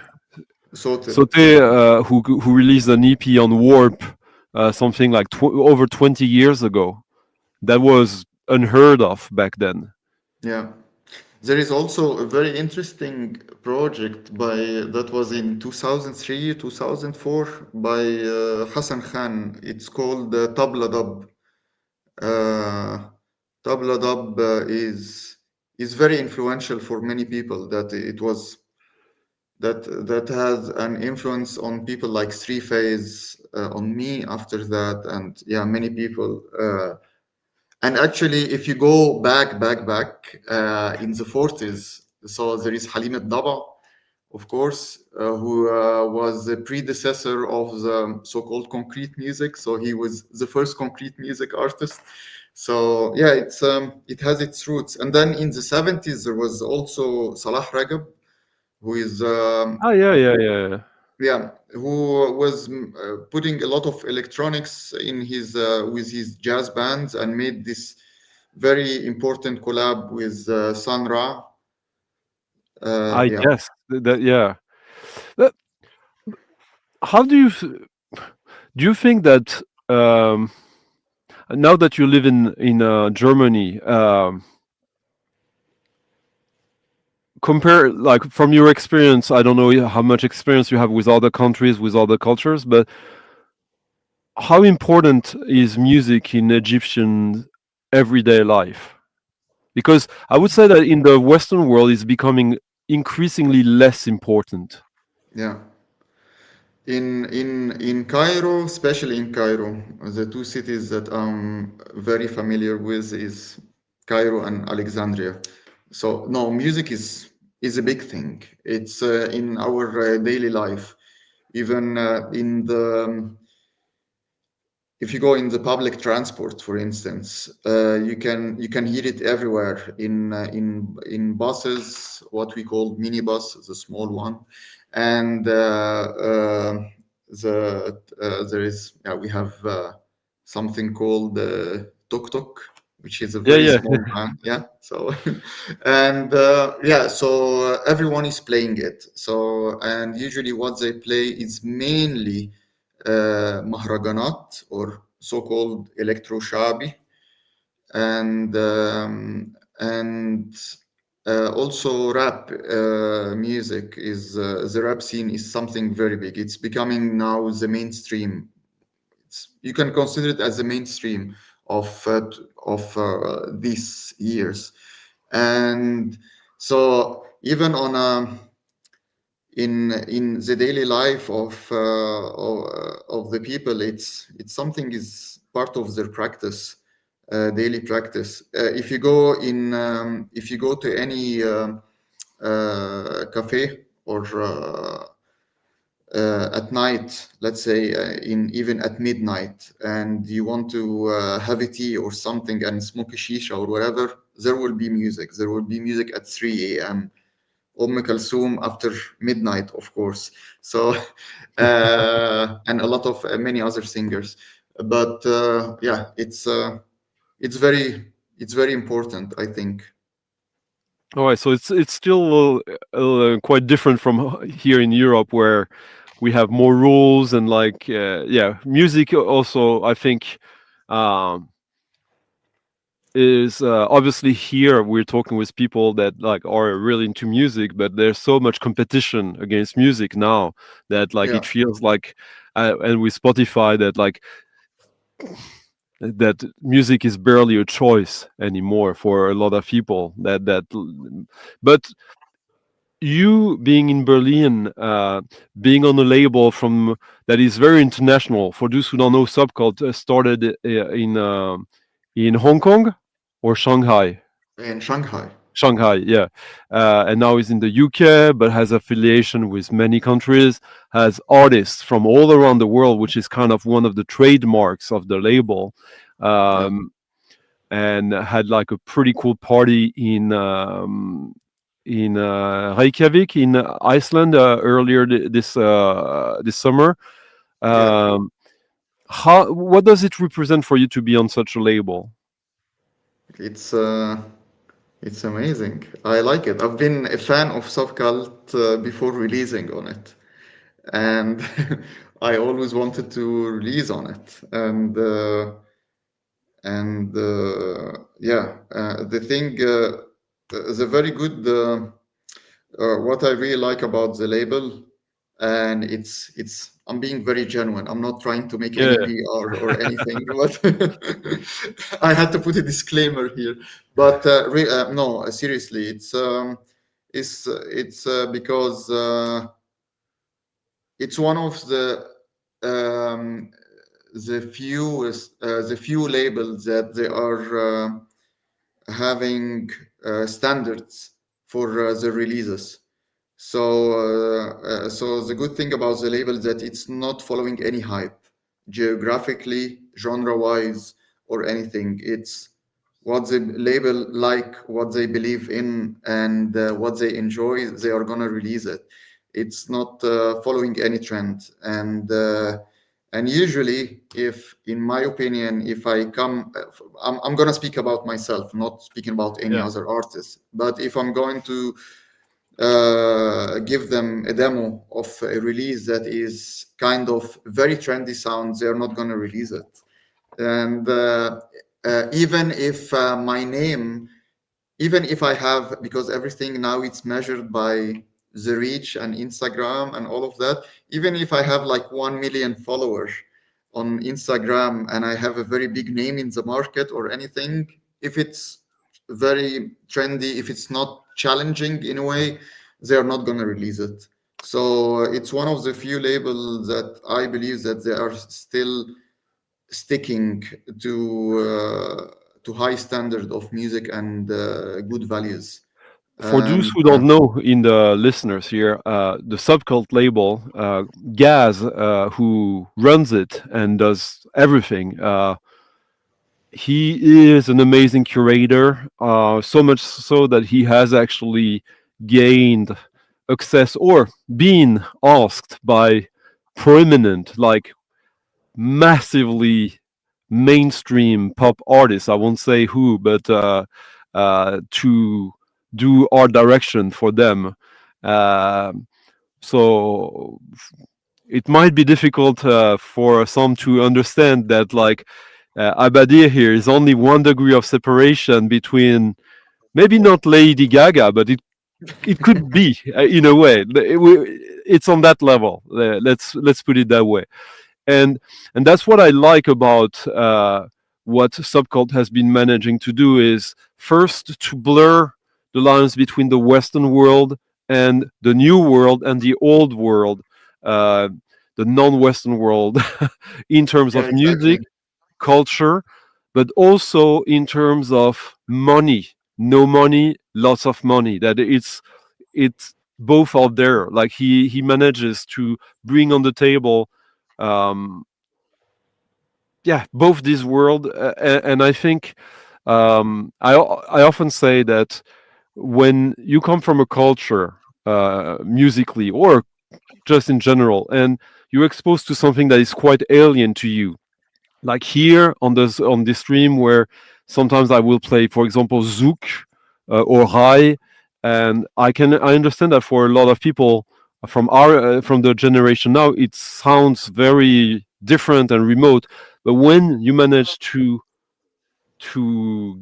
Sote. Sote, who released an EP on Warp, something like over 20 years ago. That was unheard of back then. Yeah. There is also a very interesting project by that was in 2003, 2004 by Hassan Khan. It's called Tabla Dub. Uh, Tabla Dub is very influential for many people. That has an influence on people like Three Phase, on me after that, and yeah, many people. And actually, if you go back in the 40s, so there is Halim al-Daba, of course, who was the predecessor of the so-called concrete music. So he was the first concrete music artist. So yeah, it has its roots. And then in the 70s, there was also Salah Ragab, who is Oh yeah, yeah, yeah. yeah, who was putting a lot of electronics in his with his jazz bands, and made this very important collab with Sun Ra. I Yeah, guess that yeah. That- How do you think that now that you live in Germany, compare like from your experience? I don't know how much experience you have with other countries, with other cultures, but how important is music in Egyptian everyday life? Because I would say that in the Western world, it's becoming increasingly less important. yeah. In Cairo, especially in Cairo, the two cities that I'm very familiar with is Cairo and Alexandria. So no, music is a big thing. It's in our daily life, even in the if you go in the public transport, for instance, you can hear it everywhere in buses, what we call minibus, the small one, and there is we have something called tuk-tuk, which is a Yeah, very yeah. small van. Yeah. So, and so everyone is playing it. So, and usually what they play is mainly mahraganat, or so-called electro shabi, and also rap music is the rap scene is something very big. It's becoming now the mainstream. You can consider it as the mainstream of these years, and so even on a in the daily life of the people, it's something is part of their practice, daily practice. If you go to any cafe, or at night, let's say in even at midnight, and you want to have a tea or something and smoke a shisha or whatever, there will be music. There will be music at 3 a.m. Kulthum after midnight, of course. So, and a lot of many other singers. But yeah, it's very it's very important, I think. All right, so it's still quite different from here in Europe, where we have more rules and like yeah, music also. I think um, is obviously here we're talking with people that like are really into music, but there's so much competition against music now that like Yeah, it feels like, and with Spotify, that like that music is barely a choice anymore for a lot of people. But you being in Berlin, being on a label from that is very international. For those who don't know, Subcult started in Hong Kong or Shanghai. in Shanghai. Shanghai, yeah, and now is in the UK, but has affiliation with many countries. Has artists from all around the world, which is kind of one of the trademarks of the label. Yeah, And had like a pretty cool party in Reykjavik in Iceland earlier this summer. yeah. How what does it represent for you to be on such a label? It's uh, it's amazing. I like it. I've been a fan of Subcult before releasing on it, and I always wanted to release on it. And yeah, the very good what I really like about the label, and it's I'm being very genuine. I'm not trying to make Yeah, any PR or anything, but I had to put a disclaimer here. But no, seriously, it's because it's one of um, the few labels that they are having standards for the releases. So the good thing about the label is that it's not following any hype, geographically, genre-wise, or anything. It's what the label like, what they believe in, and what they enjoy. They are gonna release it. It's not following any trend. And usually, if, in my opinion, if I come, I'm gonna speak about myself, not speaking about any yeah, other artist. But if I'm going to give them a demo of a release that is kind of very trendy sound, they're not going to release it. And even if my name, even if I have, because everything now it's measured by the reach and Instagram and all of that, even if I have like 1 million followers on Instagram and I have a very big name in the market or anything, if it's very trendy, if it's not challenging in a way, they are not going to release it. So it's one of the few labels that I believe that they are still sticking to high standard of music and good values. For those And who don't know, in the listeners here, the subcult label, Gaz, who runs it and does everything, he is an amazing curator, so much so that he has actually gained access or been asked by prominent, like massively mainstream pop artists. I won't say who, but to do art direction for them. Um so it might be difficult for some to understand that, like, Abadir here is only 1 degree of separation between maybe not Lady Gaga, but it could be in a way. It's on that level. Let's put it that way. And that's what I like about what Subcult has been managing to do, is first to blur the lines between the Western world and the new world and the old world, uh, the non-Western world, in terms yeah, of exactly. music, culture, but also in terms of money. No money, lots of money. That it's both out there. Like he manages to bring on the table, um, yeah, both this world, and I think, I often say that when you come from a culture, musically or just in general, and you're exposed to something that is quite alien to you, like here on this stream, where sometimes I will play, for example, zouk, or rai, and I understand that for a lot of people from the generation now, it sounds very different and remote. But when you manage to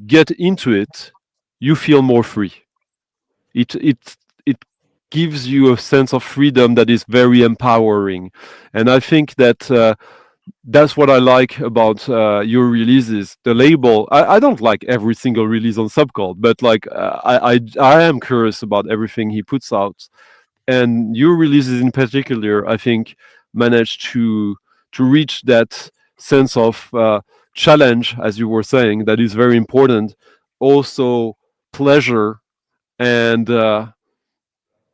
get into it, you feel more free. It gives you a sense of freedom that is very empowering, and I think that. That's what I like about your releases. The label, I don't like every single release on Subcult, but like, I am curious about everything he puts out, and your releases in particular, I think, managed to reach that sense of challenge, as you were saying, that is very important. Also, pleasure, and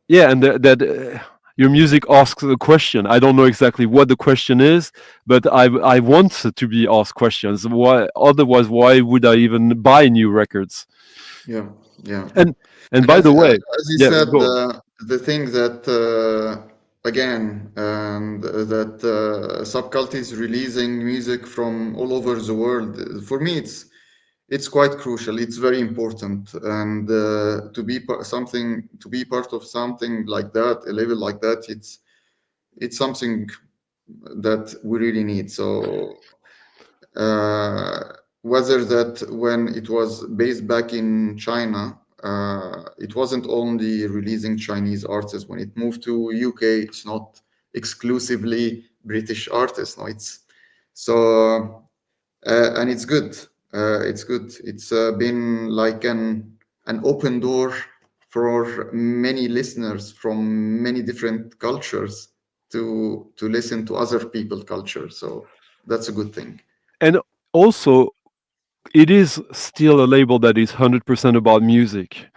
yeah, and your music asks a question. I don't know exactly what the question is, but I want to be asked questions. Why? Otherwise, why would I even buy new records? Yeah, yeah. And and And by the way, as you yeah, said, go. the thing that again, and that subcult is releasing music from all over the world. For me, it's quite crucial. It's very important, and to be something, to be part of something like that, a label like that, it's something that we really need. So whether that when it was based back in China, it wasn't only releasing Chinese artists. When it moved to UK, it's not exclusively British artists. No, it's so and it's good. It's good. It's been like an open door for many listeners from many different cultures to listen to other people's culture. So that's a good thing. And also, it is still a label that is 100% about music.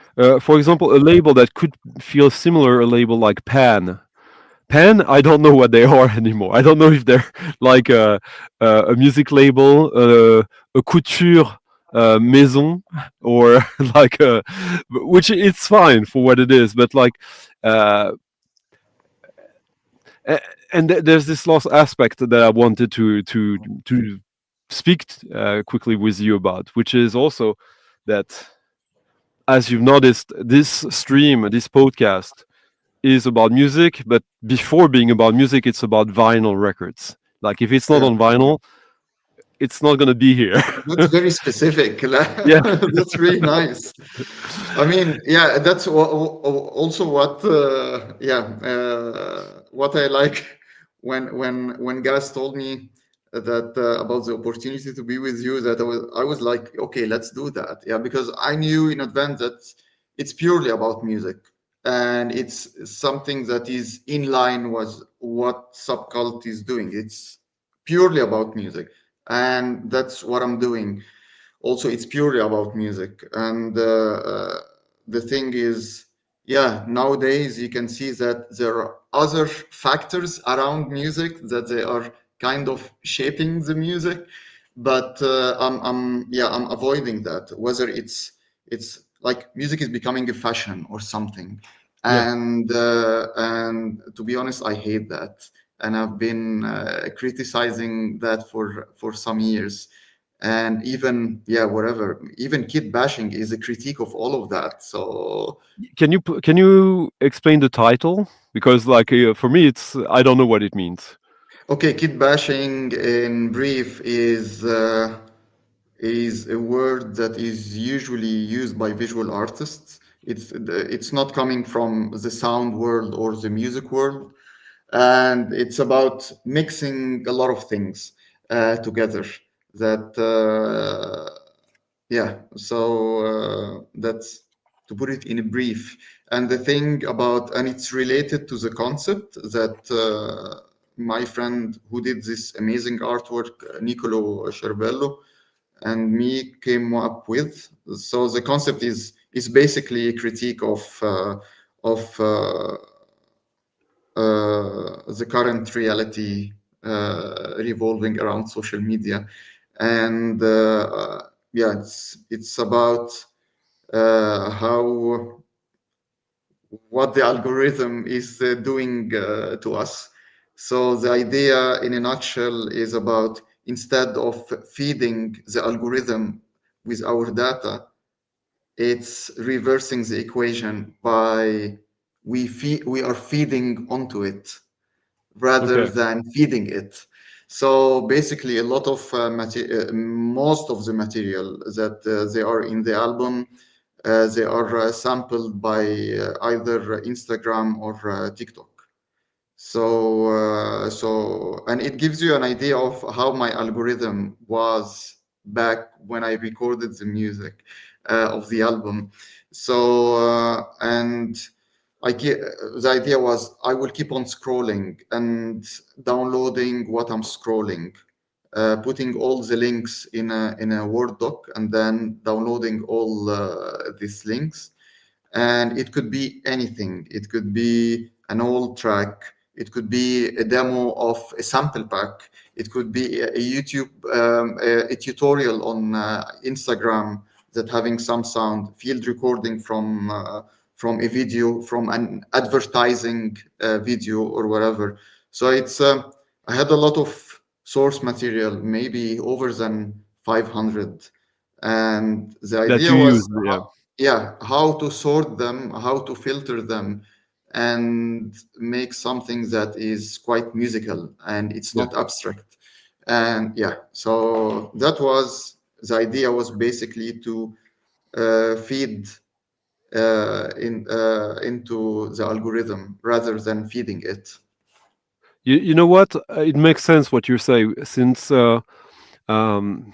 For example, a label that could feel similar, a label like Pan. Pan, I don't know what they are anymore. I don't know if they're like a music label, a couture maison, or like which it's fine for what it is. But like, uh, a- and there's this last aspect that I wanted to speak quickly with you about, which is also that, as you've noticed, this stream, this podcast, is about music, but before being about music, it's about vinyl records. Like, if it's not Yeah, on vinyl, it's not gonna be here. that's very specific. Yeah, That's really nice. I mean, yeah, that's also what I like when Gas told me that about the opportunity to be with you. That I was like, okay, let's do that. Yeah, because I knew in advance that it's purely about music, and it's something that is in line with what Subcult is doing. It's purely about music, and that's what I'm doing. Also, it's purely about music, and the thing is, yeah, nowadays you can see that there are other factors around music that they are kind of shaping the music, but I'm avoiding that. Whether it's like music is becoming a fashion or something, Yeah. and to be honest, I hate that, and I've been criticizing that for some years, and even yeah, whatever, even kid bashing is a critique of all of that. So Can you explain the title? Because like for me, it's I don't know what it means. okay, kid bashing in brief is a word that is usually used by visual artists. It's not coming from the sound world or the music world, and it's about mixing a lot of things together. That yeah, so that's to put it in a brief. And the thing about, and it's related to the concept that my friend who did this amazing artwork, Nicolo Cervello, and me came up with. So the concept is basically a critique of the current reality revolving around social media, and yeah, it's about how what the algorithm is doing to us. So the idea, in a nutshell, is about instead of feeding the algorithm with our data, it's reversing the equation by we are feeding onto it rather Okay. than feeding it. So basically, a lot of most of the material that they are in the album, they are sampled by either Instagram or TikTok. So and it gives you an idea of how my algorithm was back when I recorded the music of the album. So and the idea was I will keep on scrolling and downloading what I'm scrolling, putting all the links in a Word doc, and then downloading all these links. And it could be anything. It could be an old track. It could be a demo of a sample pack. It could be a YouTube a tutorial on Instagram that having some sound, field recording from a video, from an advertising video or whatever. So it's I had a lot of source material, maybe over than 500, and the That idea you was use. Yeah. yeah, how to sort them, how to filter them, and make something that is quite musical and it's Yeah. not abstract. And yeah, so that was the idea, was basically to feed into the algorithm rather than feeding it. You know what? It makes sense what you say since um,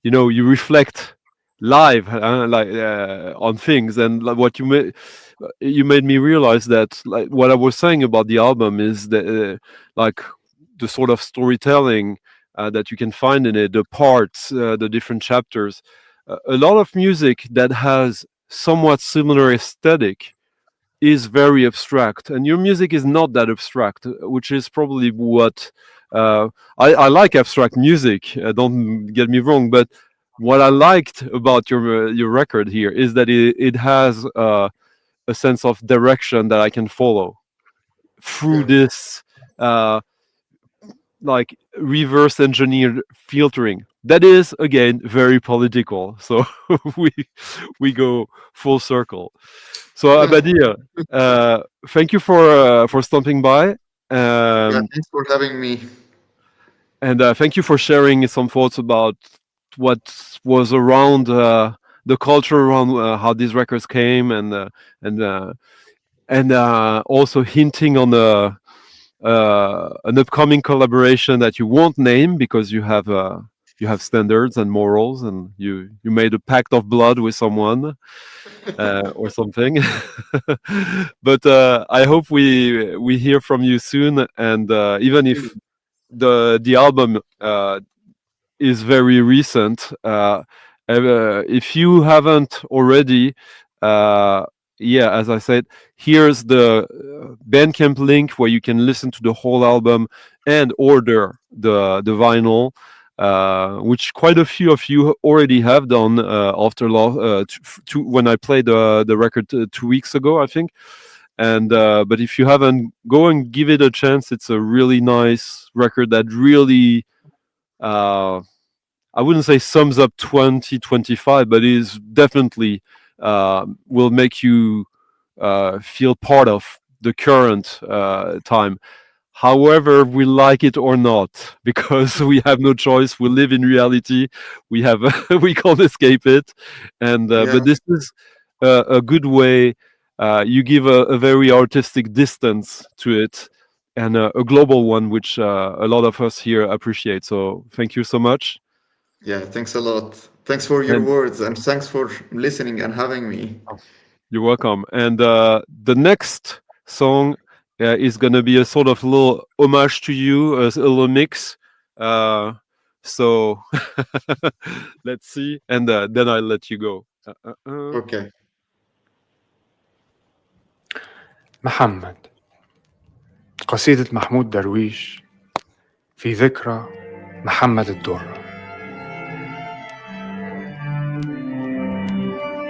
you reflect live on things, and like what you made me realize that like what I was saying about the album is that like the sort of storytelling that you can find in it, the parts, the different chapters, a lot of music that has somewhat similar aesthetic is very abstract, and your music is not that abstract, which is probably what I like abstract music. Don't get me wrong, but what I liked about your record here is that it has a sense of direction that I can follow through Yeah. this uh, like reverse engineered filtering. That is again very political. So we we go full circle. So Abadir, thank you for stopping by, Yeah, um, thanks for having me. and thank you for sharing some thoughts about what was around the culture around how these records came, and uh, and also hinting on an upcoming collaboration that you won't name because you have standards and morals, and you made a pact of blood with someone or something. But I hope we hear from you soon. And even if the album is very recent, if you haven't already, yeah, as I said, here's the Bandcamp link where you can listen to the whole album and order the vinyl, which quite a few of you already have done after when I played the record 2 weeks ago, I think. And but if you haven't, go and give it a chance. It's a really nice record that really, I wouldn't say sums up 2025, but is definitely will make you feel part of the current time, however we like it or not, because we have no choice. We live in reality. We have we can't escape it, and but this is a good way. You give a very artistic distance to it, and a global one, which a lot of us here appreciate. So thank you so much. Yeah, thanks a lot. Thanks for your And words and thanks for listening and having me. you're welcome. And the next song is going to be a sort of little homage to you, a little mix. So let's see. And then I'll let you go. Okay. محمد، قصيدة محمود درويش في ذكرى محمد الدرة.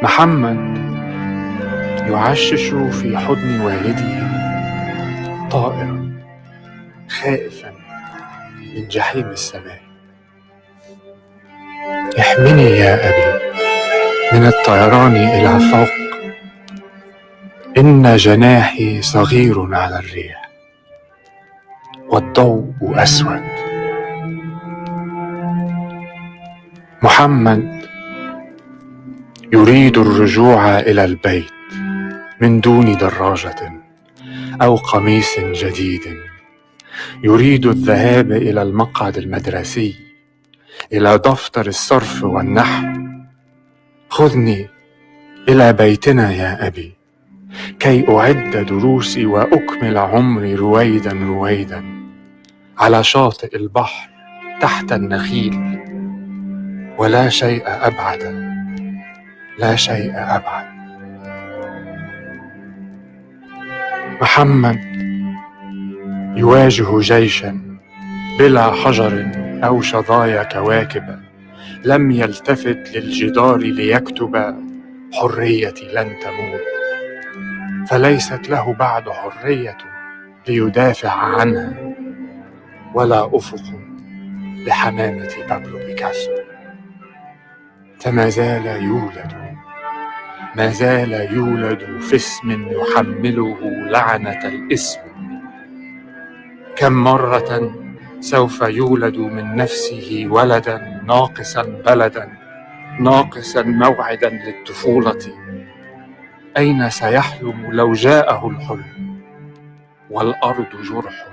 محمد يعشش في حضن والده طائرا خائفا من جحيم السماء. احمني يا أبي من الطيران إلى فوق، إن جناحي صغير على الريح والضوء أسود. محمد يريد الرجوع إلى البيت من دون دراجة أو قميص جديد، يريد الذهاب إلى المقعد المدرسي، إلى دفتر الصرف والنحو. خذني إلى بيتنا يا أبي كي أعد دروسي وأكمل عمري رويدا رويدا على شاطئ البحر تحت النخيل. ولا شيء أبعد، لا شيء أبعد. محمد يواجه جيشا بلا حجر أو شظايا كواكب، لم يلتفت للجدار ليكتب حريتي لن تموت، فليست له بعد حرية ليدافع عنها، ولا أفق لحمامة بابلو بيكاسو. فما زال يولد، ما زال يولد في اسم يحمله لعنة الاسم. كم مرة سوف يولد من نفسه ولدا ناقصا بلدا، ناقصا موعدا للطفولة. أين سيحلم لو جاءه الحلم والأرض جرح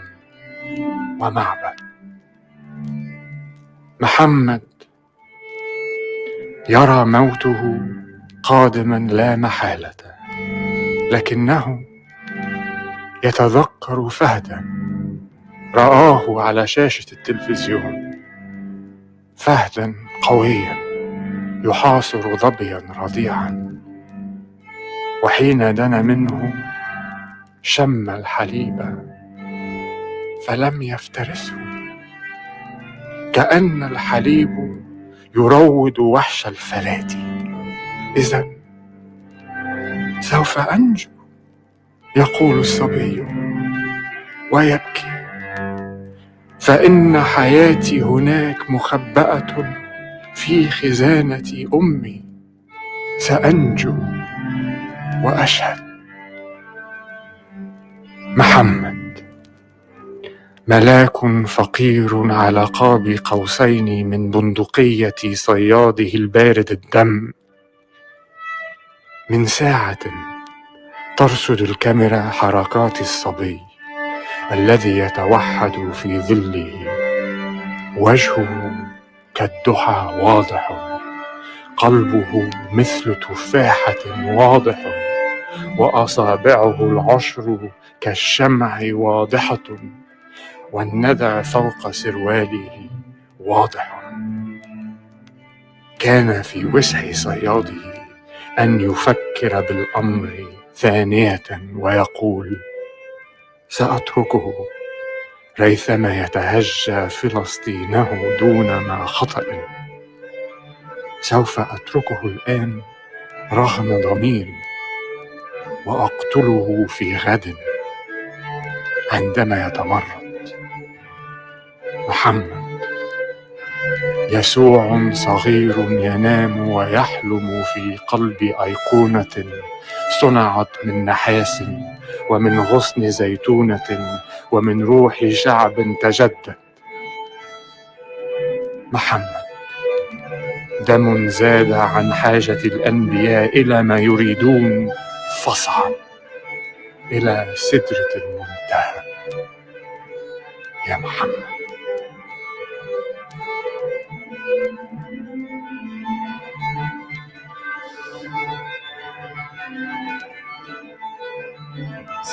ومعبد؟ محمد يرى موته قادما لا محالة، لكنه يتذكر فهدا رآه على شاشة التلفزيون، فهدا قويا يحاصر ظبيا رضيعا، وحين دنا منه شم الحليب فلم يفترسه، كأن الحليب يروض وحش الفلاة. إذن سوف أنجو، يقول الصبي ويبكي، فإن حياتي هناك مخبأة في خزانة أمي. سأنجو وأشهد. محمد ملاك فقير على قاب قوسين من بندقية صياده البارد الدم. من ساعة ترصد الكاميرا حركات الصبي الذي يتوحد في ظله، وجهه كالضحى واضح، قلبه مثل تفاحة واضح، وأصابعه العشر كالشمع واضحة، والندى فوق سرواله واضح. كان في وسع صياده أن يفكر بالأمر ثانية ويقول سأتركه ريثما يتهجى فلسطينه دون ما خطأ. سوف أتركه الآن رغم ضميري وأقتله في غد عندما يتمرد. محمد يسوع صغير ينام ويحلم في قلب أيقونة صنعت من نحاس ومن غصن زيتونة ومن روح شعب تجدد. محمد دم زاد عن حاجة الأنبياء إلى ما يريدون فاصعد إلى سدرة المنتهى يا محمد.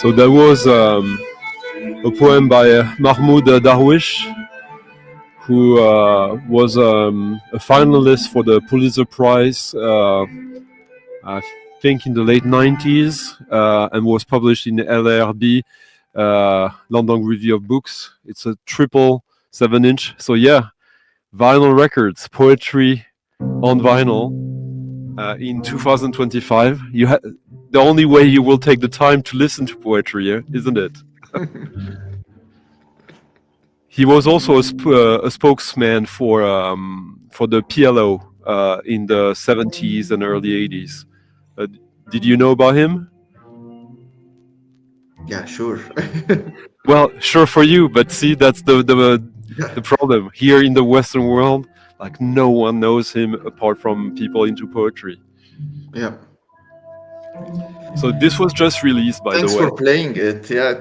So that was a poem by Mahmoud Darwish, who was a finalist for the Pulitzer Prize, I think in the late 90s, and was published in the LRB, London Review of Books. It's a triple 7-inch. So yeah, vinyl records, poetry on vinyl in 2025. The only way you will take the time to listen to poetry, yeah? Isn't it? He was also a spokesman for the PLO in the 70s and early 80s. Did you know about him? Yeah, sure. Well, sure for you, but see, that's the problem. Here in the Western world, like no one knows him apart from people into poetry. Yeah. So this was just released, by Thanks the way. for playing it. Yeah.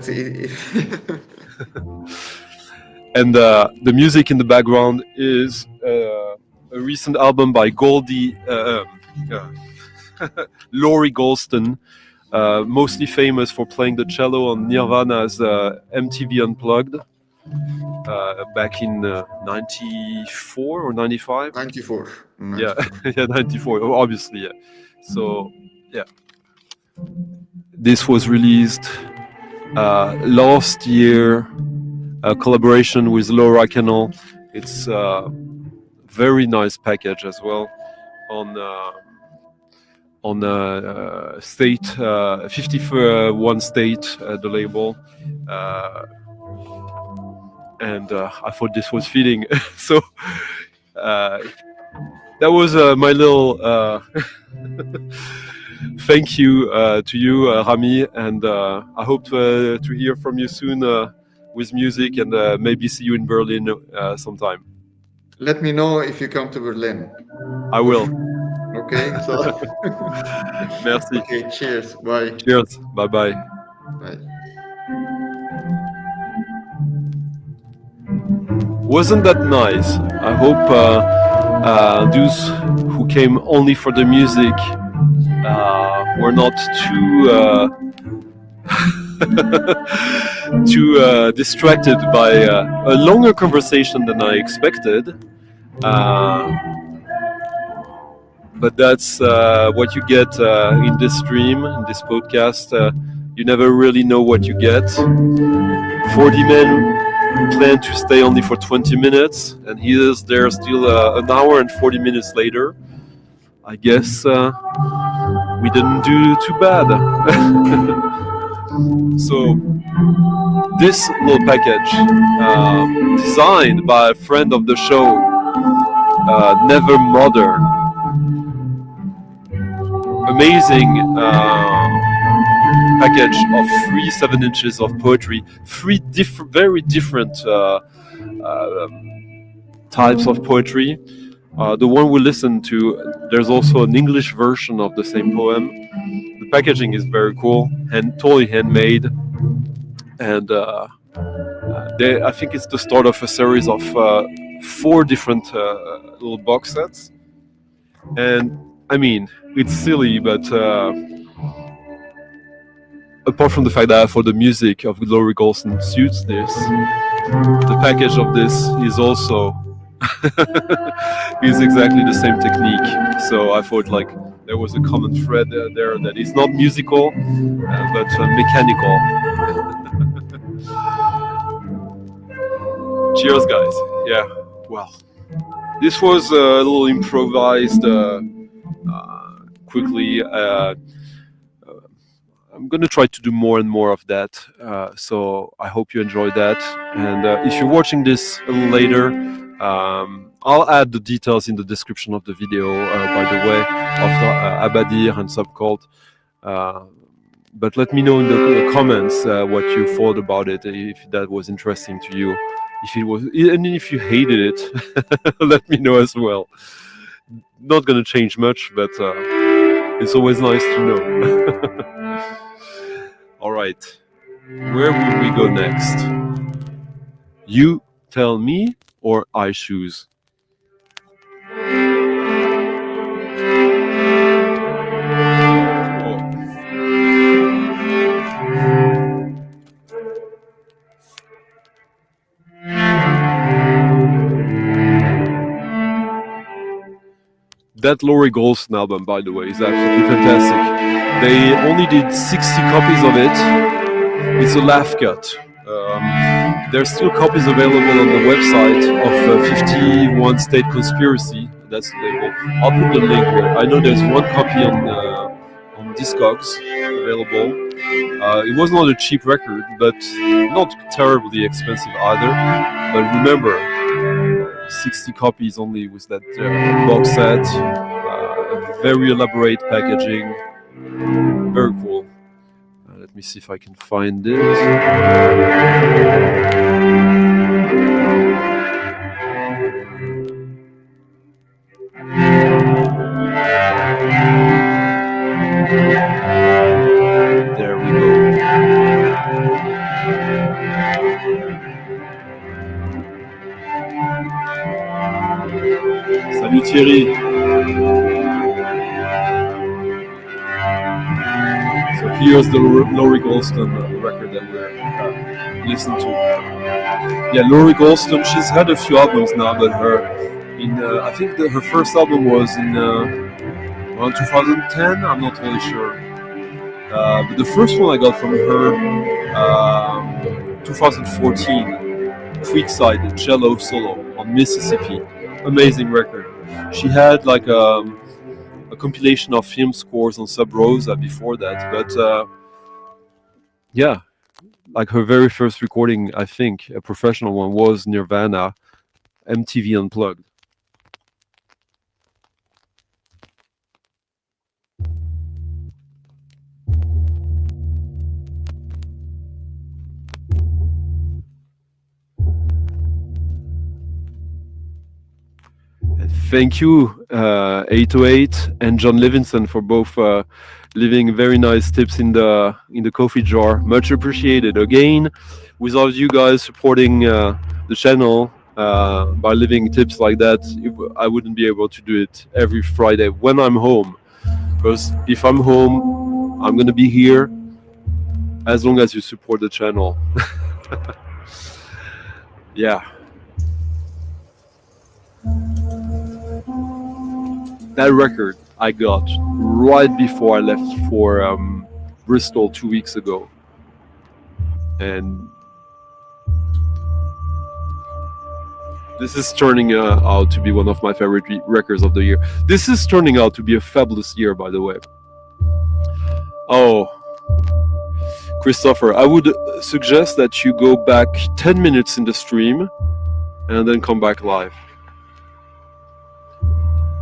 And the music in the background is a recent album by Laurie Golston, mostly famous for playing the cello on Nirvana's MTV Unplugged back in 94 or 95? 94. Yeah, yeah, 94, obviously, yeah. So, yeah. This was released last year, a collaboration with Laura Cannell. It's a very nice package as well on state 51 state, the label, and I thought this was fitting. So that was my little thank you to you, Rami, and I hope to hear from you soon with music, and maybe see you in Berlin sometime. Let me know if you come to Berlin. I will. Okay, so Merci. Okay, cheers. Bye. Cheers. Bye-bye. Bye. Wasn't that nice? I hope those who came only for the music were not too distracted by a longer conversation than I expected. But that's what you get in this stream, in this podcast. You never really know what you get. 40 men plan to stay only for 20 minutes, and he is there still an hour and 40 minutes later. I guess we didn't do too bad. So this little package, designed by a friend of the show, Never Modern. Amazing package of 3 7-inches of poetry, 3 very different types of poetry. The one we listened to, there's also an English version of the same poem. The packaging is very cool and totally handmade, and I think it's the start of a series of 4 different little box sets. And I mean, it's silly, but apart from the fact that for the music of Laurie Golston suits this, the package of this is also is exactly the same technique. So I thought like there was a common thread there that is not musical, but mechanical. Cheers, guys. Yeah, well, this was a little improvised, quickly. I'm going to try to do more and more of that. So I hope you enjoyed that. And if you're watching this a little later, I'll add the details in the description of the video, by the way, of Abadir and Subcult. But let me know in the comments what you thought about it, if that was interesting to you. If it was, and if you hated it, let me know as well. Not going to change much, but it's always nice to know. All right, where will we go next? You tell me, or I choose? That Laurie Golston album, by the way, is absolutely fantastic. They only did 60 copies of it. It's a laugh cut. There's still copies available on the website of 51 State Conspiracy. That's the label. I'll put the link here. I know there's one copy on Discogs available. It was not a cheap record, but not terribly expensive either. But remember, 60 copies only with that box set. Very elaborate packaging. Very cool. Let me see if I can find it. There we go. Salut Thierry. So here's the Laurie Golston record that we're listening to. Yeah, Laurie Golston, she's had a few albums now, but I think her first album was in around 2010, I'm not really sure. But the first one I got from her, 2014, Creekside Cello Solo on Mississippi. Amazing record. She had like a compilation of film scores on Sub Rosa before that, but yeah, like her very first recording, I think, a professional one, was Nirvana, MTV Unplugged. Thank you, 808 and John Levinson, for both leaving very nice tips in the coffee jar. Much appreciated. Again, without you guys supporting the channel by leaving tips like that, I wouldn't be able to do it every Friday when I'm home. Because if I'm home, I'm gonna be here as long as you support the channel. Yeah. That record I got right before I left for Bristol 2 weeks ago, and this is turning out to be one of my favorite records of the year. This is turning out to be a fabulous year, by the way. Oh, Christopher, I would suggest that you go back 10 minutes in the stream and then come back live.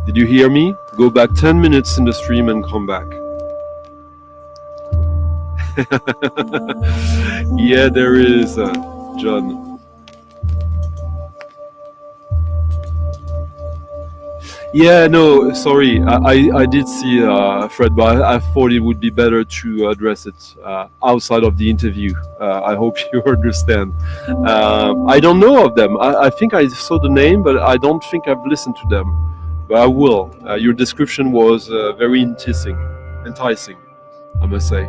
Did you hear me? Go back 10 minutes in the stream and come back. Yeah, there is, John. Yeah, no, sorry. I did see Fred, but I thought it would be better to address it outside of the interview. I hope you understand. I don't know of them. I think I saw the name, but I don't think I've listened to them. But I will. Your description was very enticing, I must say.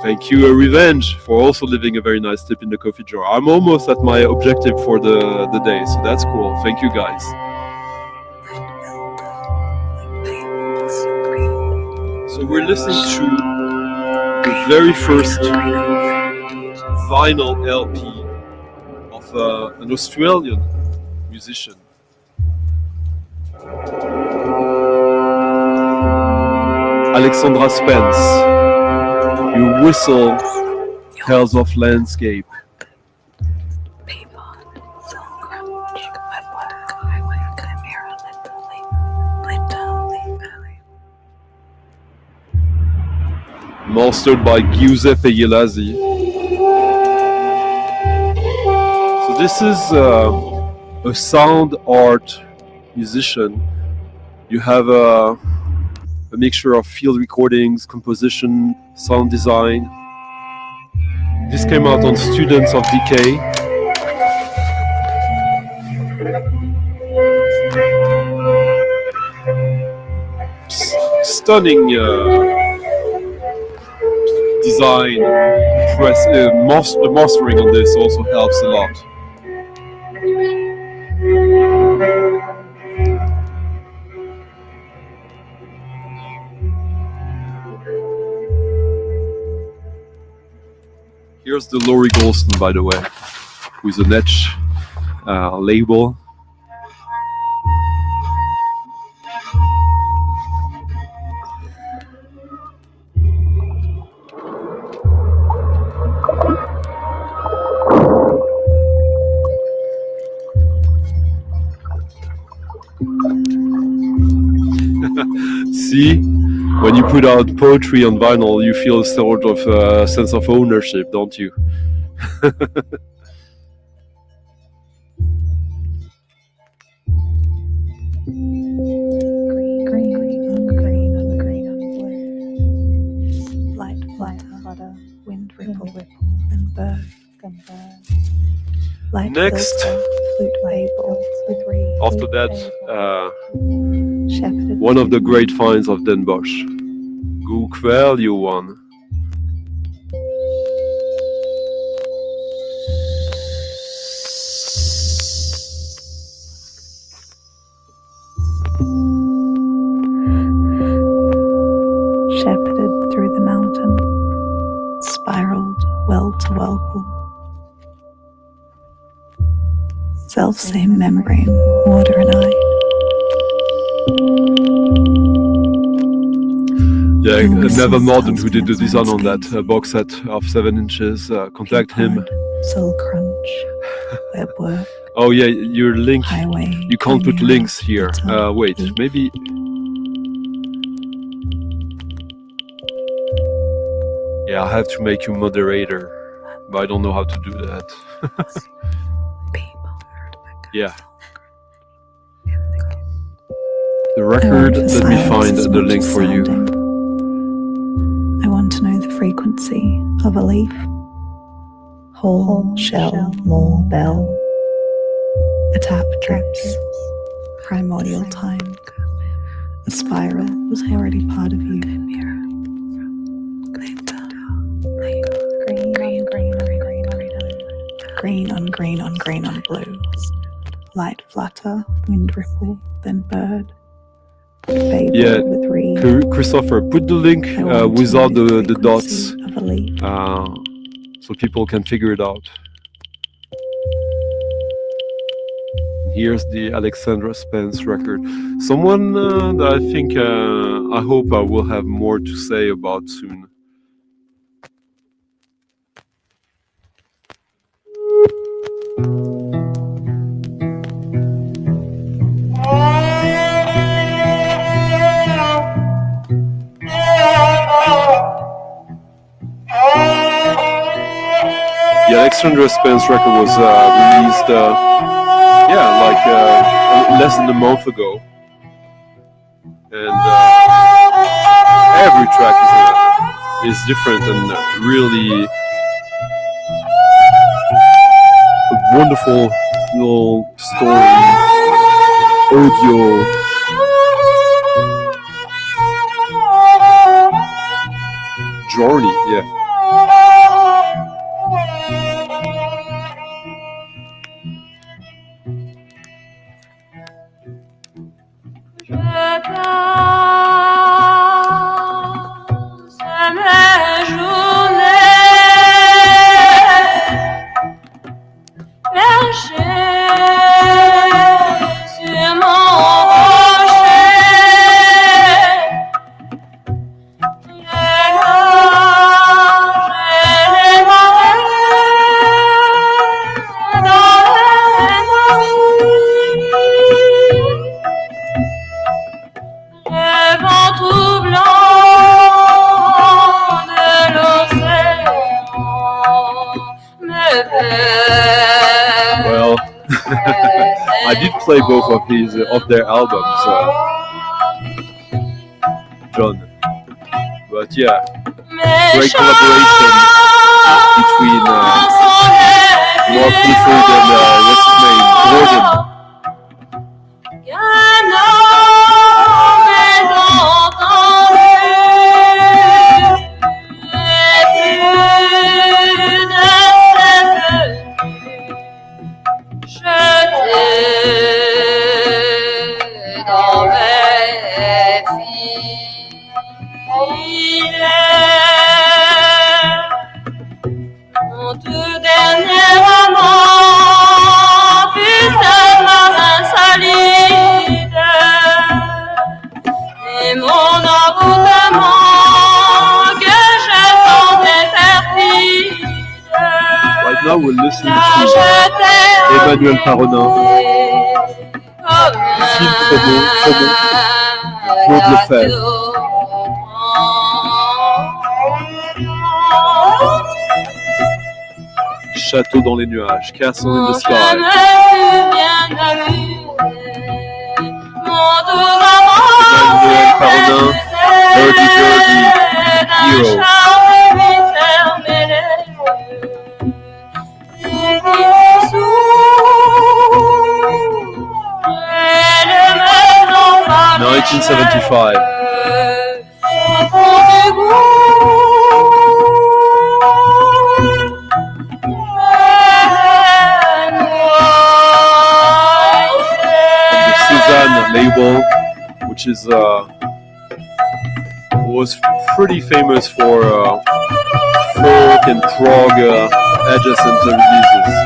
Thank you, Revenge, for also leaving a very nice tip in the coffee jar. I'm almost at my objective for the day, so that's cool. Thank you, guys. So we're listening to the very first vinyl LP of an Australian musician. Alexandra Spence, Your Whistle Tells of Landscape. Mastered by Giuseppe Gelasi. So this is a sound art musician. You have a mixture of field recordings, composition, sound design. This came out on Students of Decay. Stunning design. The mastering on this also helps a lot. Here's the Laurie Golston, by the way, with an Edge label. See, when you put out poetry on vinyl, you feel a sort of sense of ownership, don't you? Next, after that, one of the great finds of Den Bosch. God kväll, Johan. Shepherded through the mountain, spiraled well to whirlpool. Self-same membrane, water and I. Yeah, Never Modern, who did the design on that box set of 7 inches. Contact him. Soul crunch, web work. Oh yeah, your link. Highway, you can't put links here. Wait, maybe. Yeah, I have to make you moderator, but I don't know how to do that. Yeah. The record, let me find the link for you. I want to know the frequency of a leaf. Whole, shell, more, bell. A tap drips. Primordial time. A spiral was already part of you. Green on green on green on blue. Light flutter, wind ripple, then bird. Yeah, Christopher, put the link without the dots, so people can figure it out. Here's the Alexandra Spence record. Someone that I think, I hope I will have more to say about soon. The Alexandra Spence record was released, less than a month ago, and every track is different and really a wonderful little story, audio. Journey, yeah. Well, I did play both of their albums, John. But yeah, great collaboration between Mark Clifford and what's his name, Gordon. Right now we're listening to Emmanuel Paronin, film promo, Claude Lefebvre. Château dans les nuages, Castle in the Sky. Emmanuel Paronin, Dirty Dirty Hero. « 1975. Label, which is was pretty famous for folk and prog adjacent releases.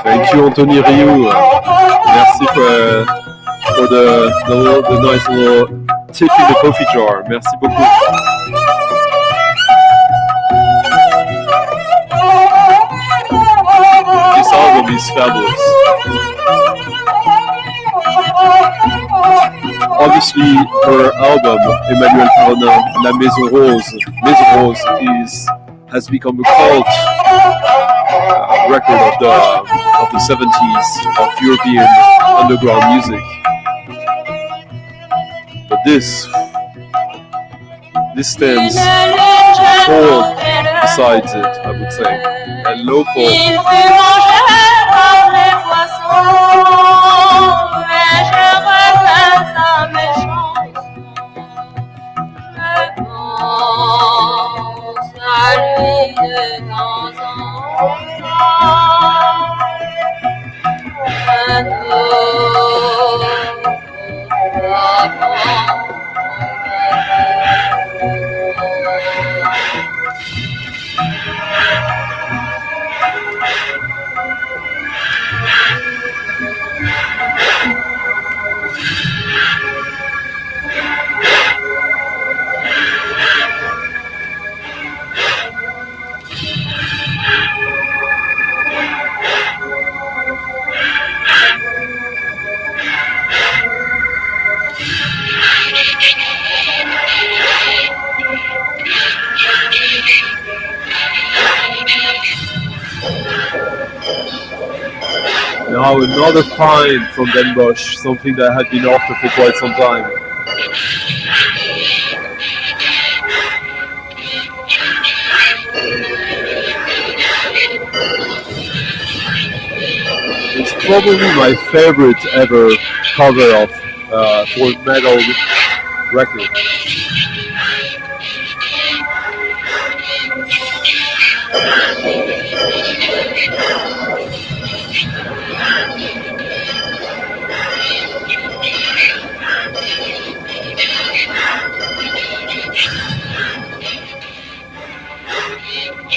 Thank you, Anthony Rioux. Merci for the nice little tip in the coffee jar. Merci beaucoup. This album is fabulous. Obviously, her album, Emmanuel Paronin, La Maison Rose, has become a cult record of the 70s of European underground music. But this stands tall besides it, I would say. Hello, Paul. Now another find from Den Bosch, something that had been after for quite some time. It's probably my favorite ever cover of for metal record.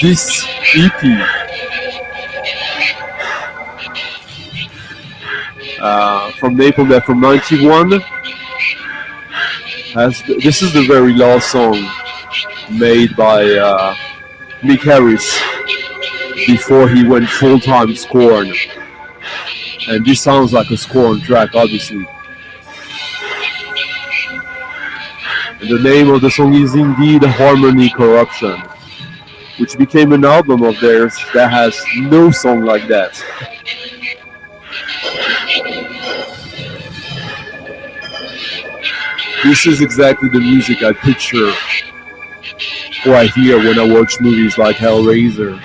This EP from Napalm from '91 this is the very last song made by Mick Harris, before he went full-time Scorn. And this sounds like a Scorn track, obviously. And the name of the song is indeed Harmony Corruption, which became an album of theirs that has no song like that. This is exactly the music I picture or I hear when I watch movies like Hellraiser.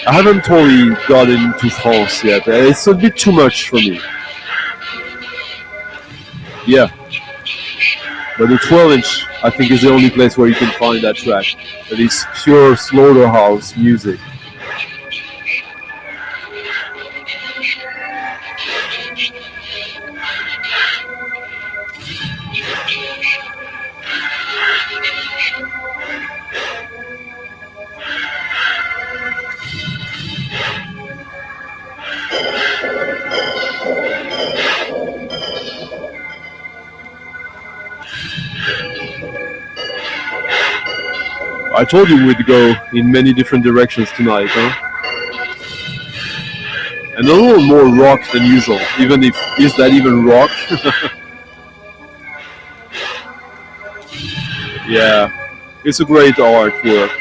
I haven't totally got into France yet. It's a bit too much for me. Yeah. But the 12-inch, I think, is the only place where you can find that track. That is pure slaughterhouse music. I told you we'd go in many different directions tonight, huh? And a little more rock than usual, even if, is that even rock? Yeah, it's a great artwork.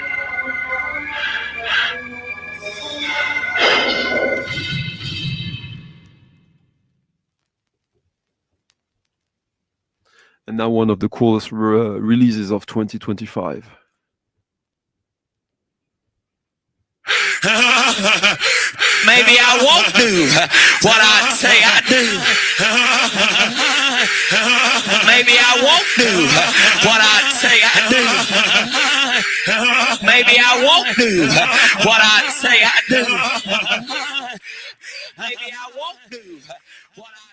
And now one of the coolest releases of 2025. Maybe I won't do what I say I do. Maybe I won't do what I say I do. Maybe I won't do what I say I do. Maybe I won't do what I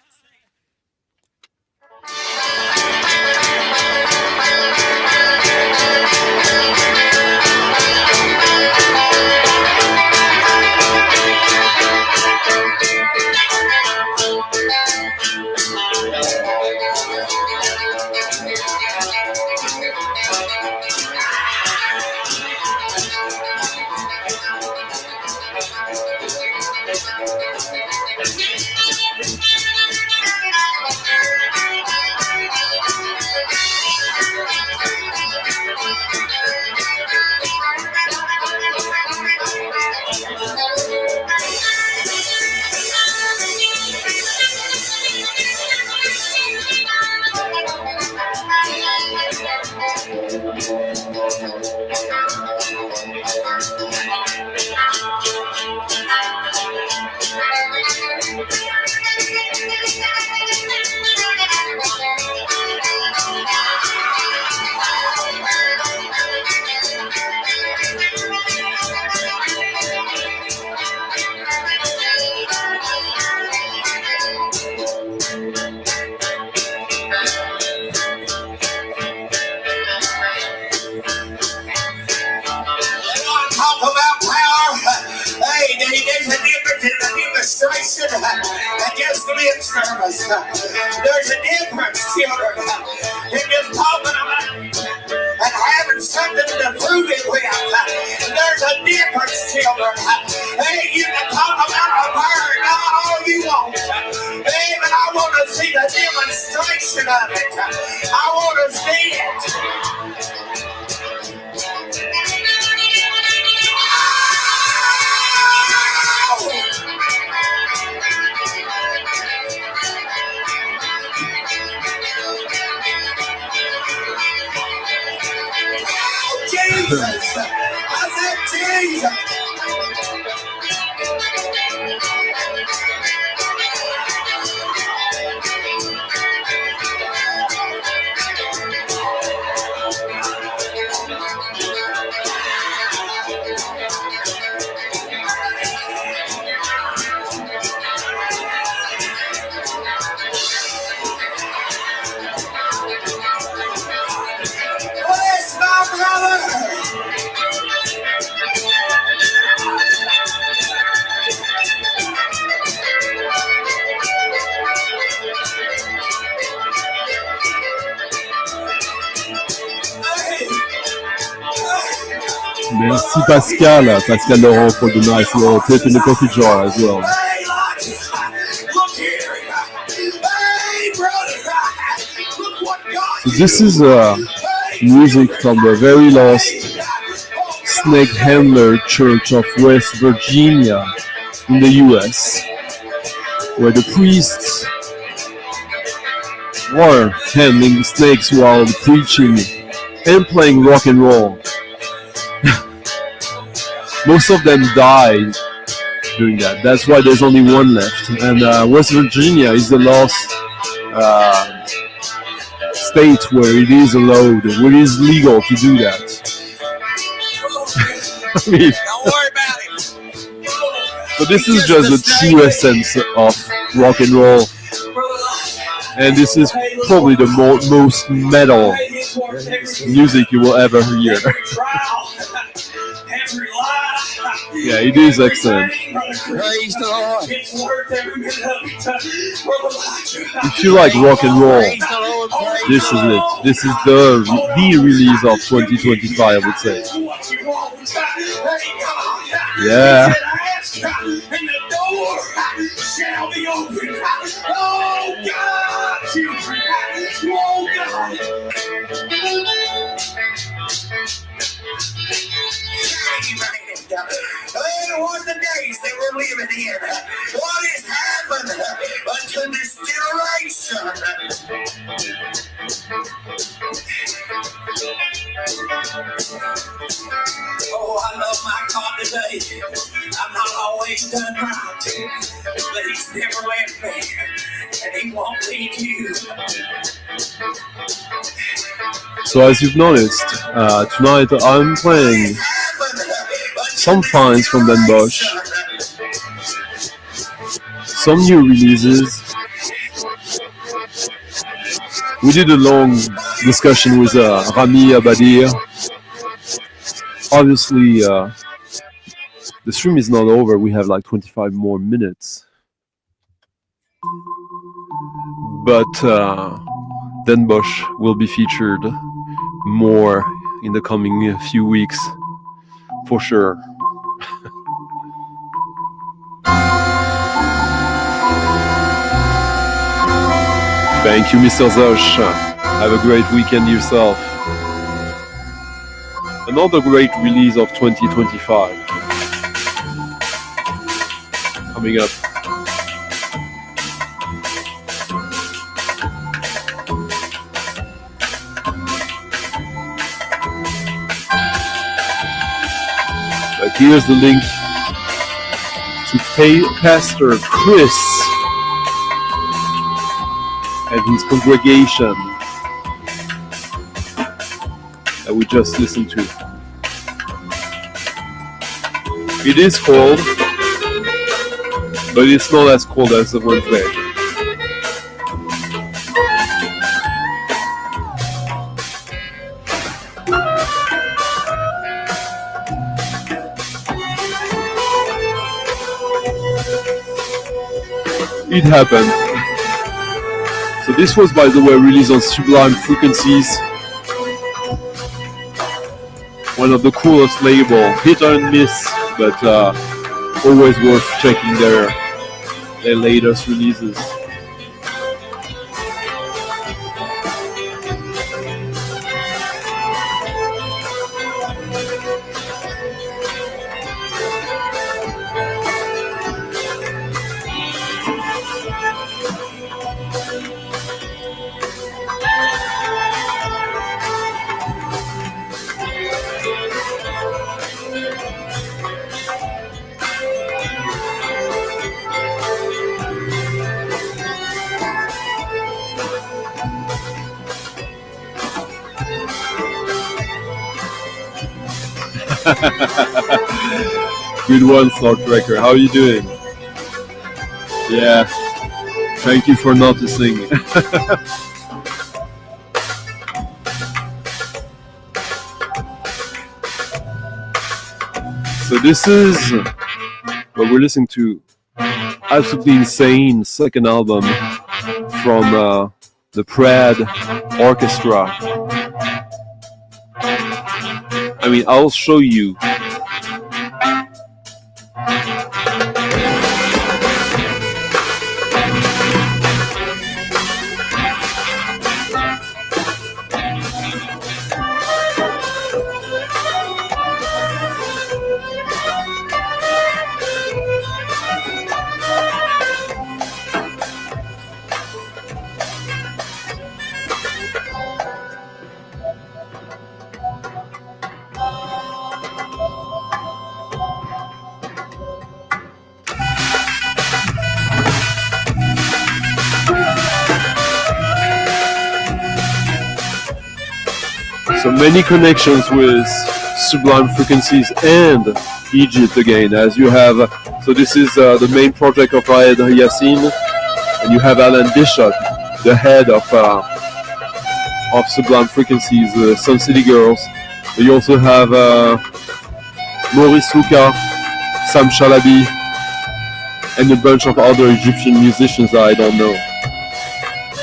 and just lip service. There's a difference, children, in just talking about and having something to prove it with. There's a difference, children. Hey, you can talk about a bird all you want. Hey, but I want to see the demonstration of it. I want to see it. Jesus! I said Jesus! Bless my brother! Merci Pascal Laurent for the nice little tip in the coffee jar as well. So this is music from the very last snake handler church of West Virginia in the US, where the priests were handling snakes while preaching and playing rock and roll. Most of them died doing that. That's why there's only one left. And West Virginia is the last state where it is allowed, where it is legal to do that. I mean, don't worry about it. So this is just the true essence of rock and roll. And this is probably the most metal music you will ever hear. Yeah, it is excellent. Praise the Lord. If you like rock and roll, this is it. This is the release of 2025, I would say. Yeah. What the days that we're living in? What has happened unto this generation? Oh, I love my God today. I'm not always done right, but He's never left me, and He won't leave you. So as you've noticed, tonight I'm playing some finds from Den Bosch, some new releases. We did a long discussion with Rami Abadir. Obviously, the stream is not over. We have like 25 more minutes. But Den Bosch will be featured more in the coming few weeks, for sure. Thank you, Mr. Zosh. Have a great weekend yourself. Another great release of 2025 coming up. But here's the link to Pastor Chris and his congregation that we just listened to. It is cold, but it's not as cold as the Wednesday. It happened. So this was, by the way, released on Sublime Frequencies, one of the coolest label, hit and miss, but always worth checking their latest releases. Good one, StuntrockConfusion. How are you doing? Yeah, thank you for noticing. So this is what we're listening to. Absolutely insane second album from the Praed Orchestra. I mean, I'll show you. So many connections with sublime frequencies and Egypt again, as you have. So this is the main project of Raed Yassin, and you have Alan Bishop, the head of sublime frequencies, Sun City Girls. You also have Maurice Souka, Sam Shalabi, and a bunch of other Egyptian musicians that I don't know.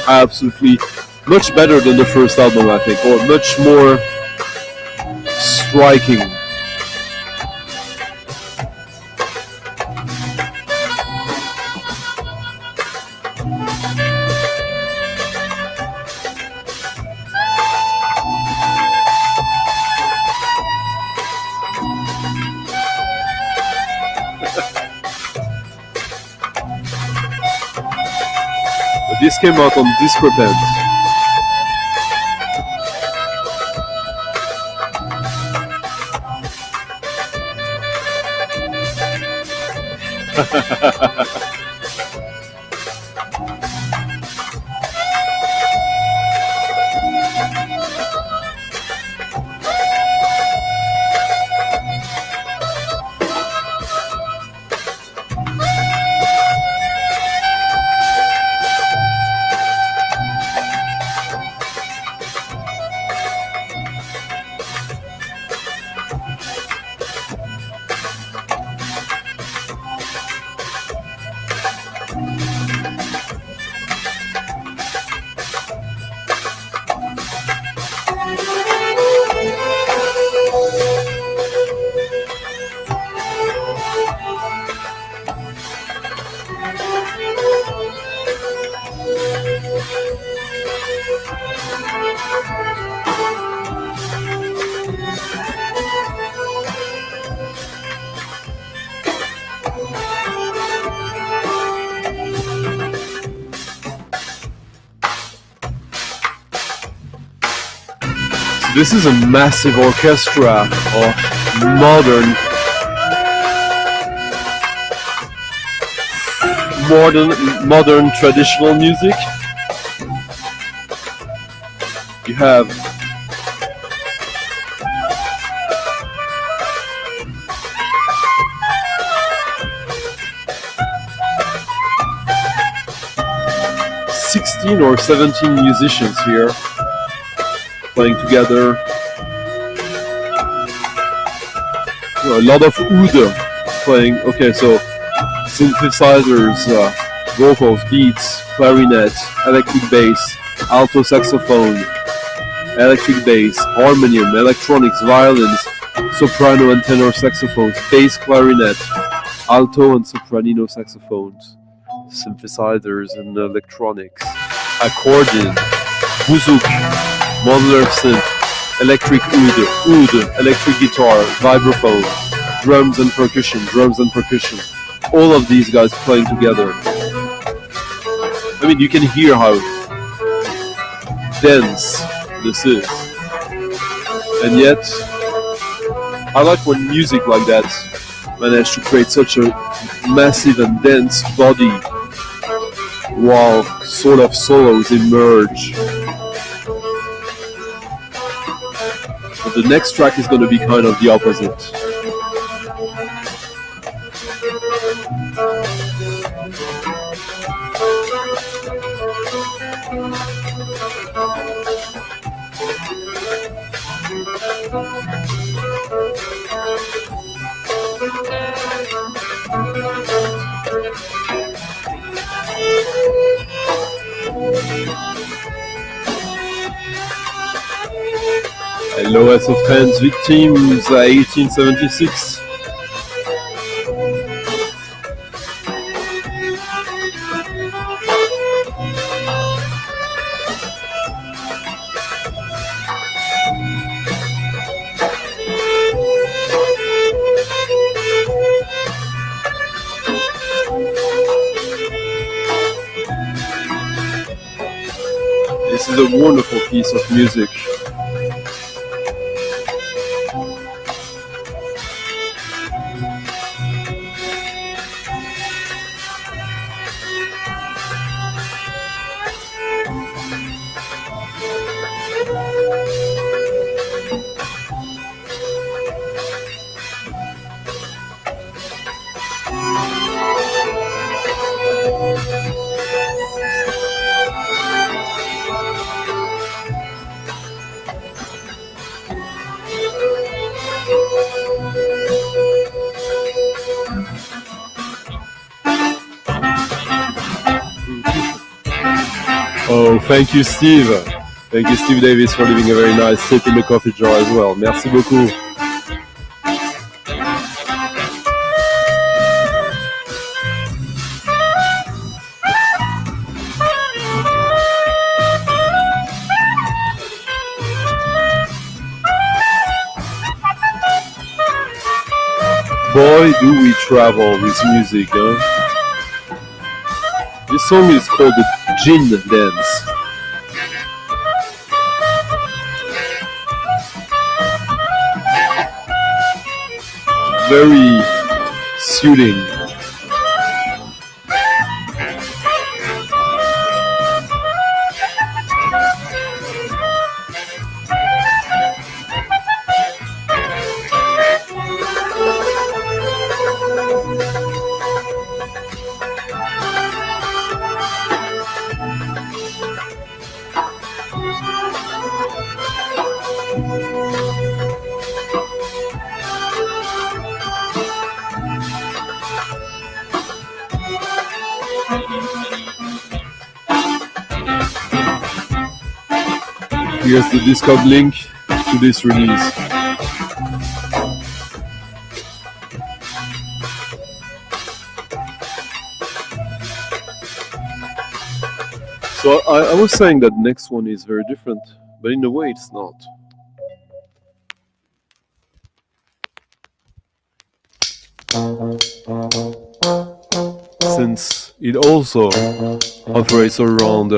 Absolutely. Much better than the first album, I think, or much more striking. But this came out on Discrepant. This is a massive orchestra of modern traditional music. You have '16 or 17 musicians here playing together. A lot of oud playing. Okay, so synthesizers, vocals, beats, clarinet, electric bass, alto saxophone, electric bass, harmonium, electronics, violins, soprano and tenor saxophones, bass clarinet, alto and soprano saxophones, synthesizers and electronics, accordion, bouzouki, modular synth, electric oud, electric guitar, vibraphone, drums and percussion. All of these guys playing together. I mean, you can hear how dense this is. And yet, I like when music like that managed to create such a massive and dense body while sort of solos emerge. But the next track is going to be kind of the opposite. LOS of Trans Victims, 1876. This is a wonderful piece of music. Oh, thank you, Steve. Thank you, Steve Davis, for leaving a very nice tip in the coffee jar as well. Merci beaucoup. Boy, do we travel with music, huh? This song is called the Gin Dance. Very soothing. Here's the Discord link to this release. So I was saying that next one is very different, but in a way it's not. Since it also operates around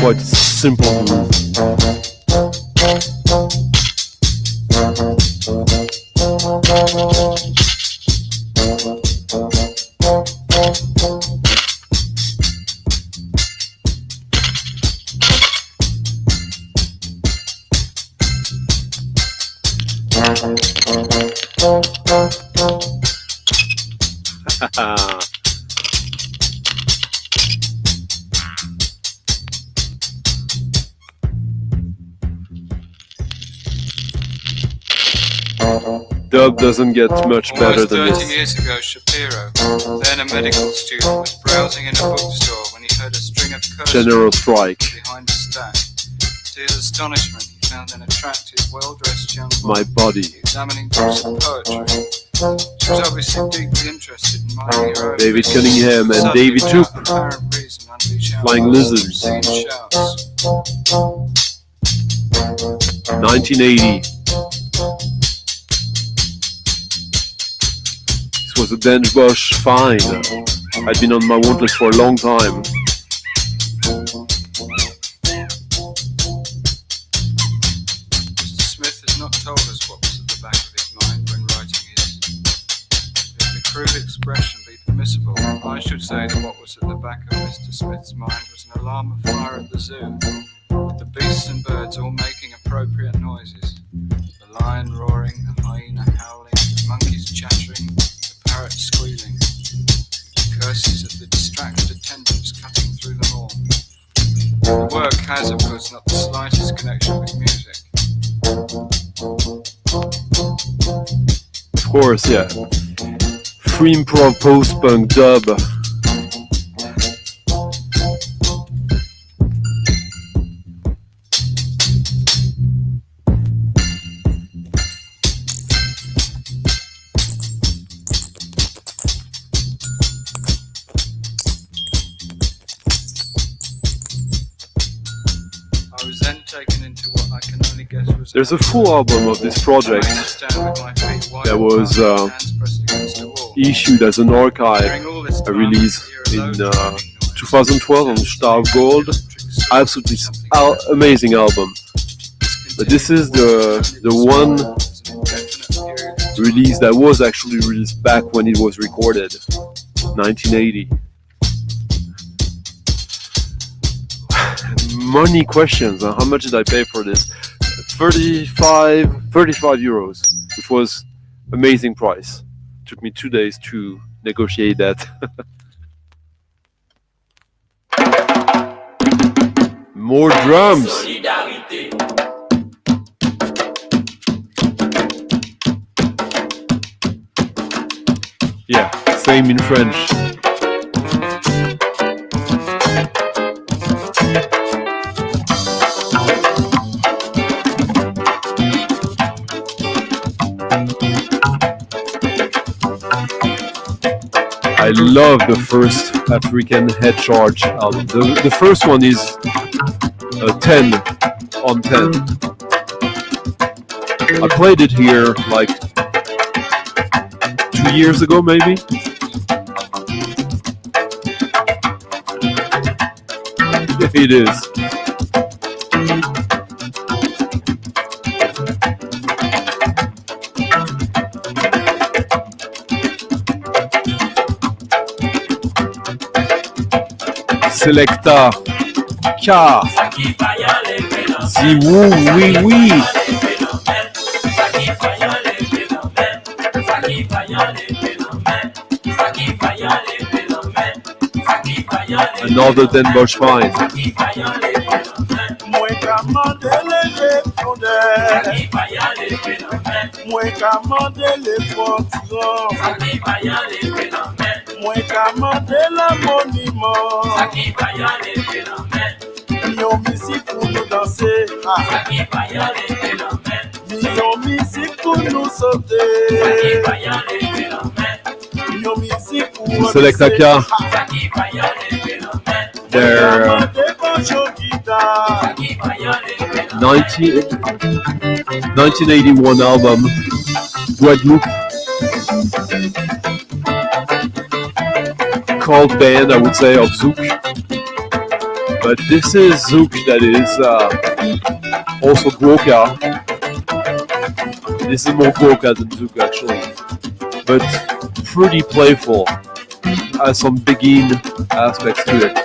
quite simple groove. Dub doesn't get much better than this. 30 years ago, Shapiro, then a medical student, was browsing in a bookstore when he heard a string of curse General Strike. Behind a stack. To his astonishment, he found an attractive, well-dressed young woman My body. examining books of poetry. She was obviously deeply interested in minding her own David business. Cunningham and Suddenly, David without Toop. apparent reason, unleashed Flying outbursts of Lizards. obscene shouts. 1980. This was a Den Bosch find. I'd been on my want list for a long time. Mr. Smith has not told us what was at the back of his mind when writing his. If the crude expression be permissible, I should say that what was at the back of Mr. Smith's mind was an alarm of fire at the zoo, with the beasts and birds all making appropriate noises. The lion roaring, the hyena howling, the monkeys chattering, the parrot squealing. The curses of the distracted attendants cutting through them all. The work has, of course, not the slightest connection with music. Of course, yeah. Free improv, post-punk, dub. I was then taken into what I can only guess was. There's a full album of this project that was issued as an archive, a release in 2012 on Star of Gold. Absolutely amazing album. But this is the one release that was actually released back when it was recorded, 1980. Money questions. How much did I pay for this? 35 euros, which was amazing price. Took me 2 days to negotiate that. More drums. Yeah, same in French. I love the first African Head Charge album. The first one is a 10 on 10. I played it here like 2 years ago, maybe. It is. Selecta K Ziwou oui oui. Another Den Bosch find. Mwen ka mande la monument. Saki pa yale fenomen. Yon musique pour nous danser. Saki pa yale fenomen. Yon musique pour nous sauter. Saki pa yale fenomen. Yon musique pour nous Selecta K. Saki pa yale fenomen. Their 1981 album, Guadeloupe. Called band, I would say, of Zouk, but this is Zouk that is also Gwoka. This is more Gwoka than Zouk actually, but pretty playful. Has some begin aspects to it.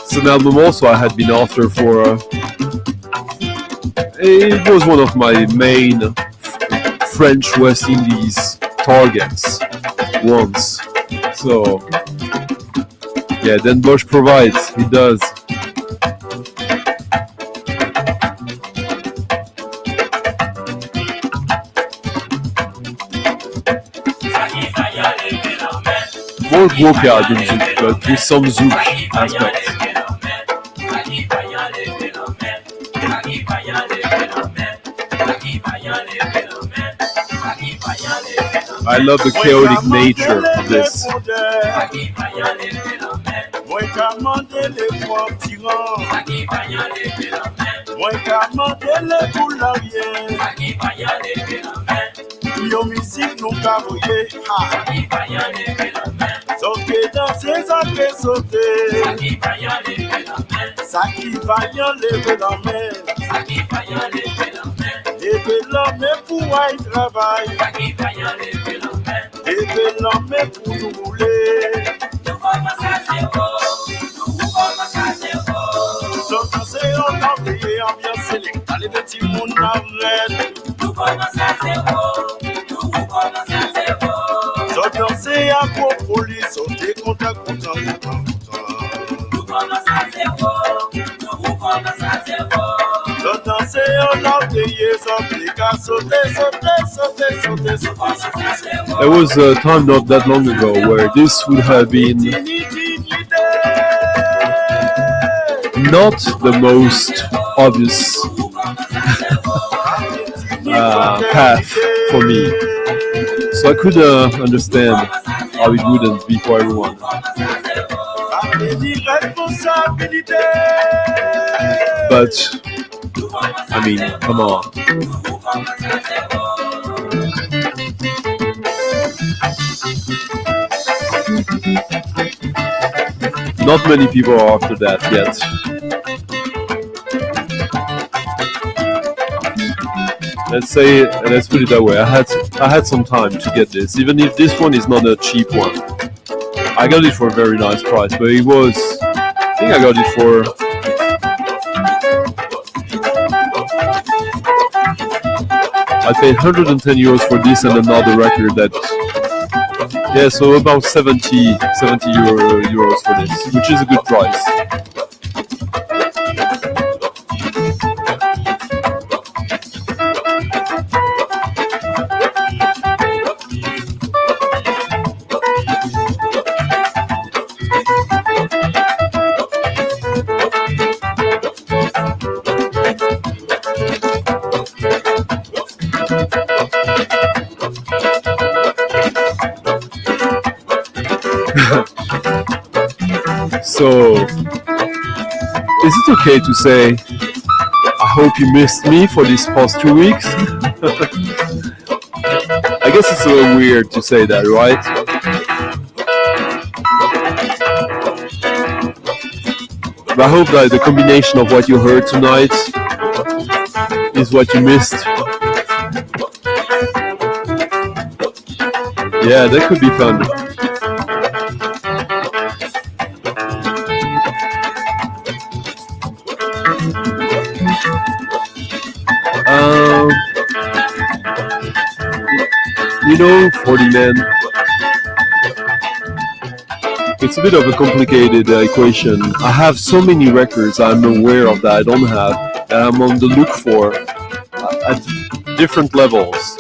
It's an album also I had been author for. It was one of my main French West Indies targets once. So, yeah, Den Bosch provides, he does. More Gwoka than Zouk, but with some Zouk aspects. I love the chaotic nature of this. Ebe l'homme pour y travailler. Ebe l'homme pour nous rouler. Nous commençons à zéro. Nous commençons à envoyer ambiance électrique. Les petits mouns n'arrêtent. Nous commençons à zéro. Nous commençons à zéro. Nous commençons à propolis. Nous content. Nous commençons à zéro. Nous commençons à zéro. There was a time not that long ago where this would have been not the most obvious path for me So I could understand how it wouldn't be for everyone. But, I mean, come on. Not many people are after that yet. Let's put it that way. I had some time to get this, even if this one is not a cheap one. I got it for a very nice price, but I think I got it for I paid 110 euros for this and another record so about 70 euros for this, which is a good price. So, is it okay to say, I hope you missed me for these past 2 weeks? I guess it's a little weird to say that, right? But I hope that the combination of what you heard tonight is what you missed. Yeah, that could be fun. You know, 40 Men, it's a bit of a complicated equation. I have so many records I'm aware of that I don't have, that I'm on the look for at different levels.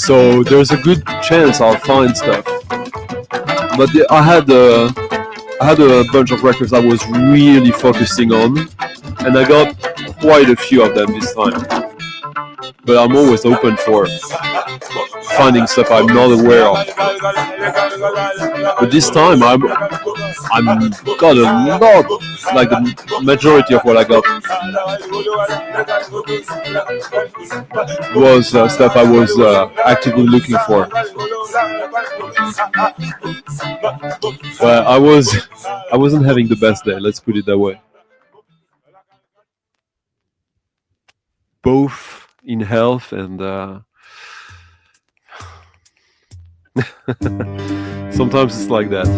So there's a good chance I'll find stuff. But I had a bunch of records I was really focusing on, and I got quite a few of them this time. But I'm always open for finding stuff I'm not aware of. But this time I'm got a lot, like the majority of what I got was stuff I was actively looking for. Well, I wasn't having the best day, let's put it that way. Both in health and sometimes it's like that.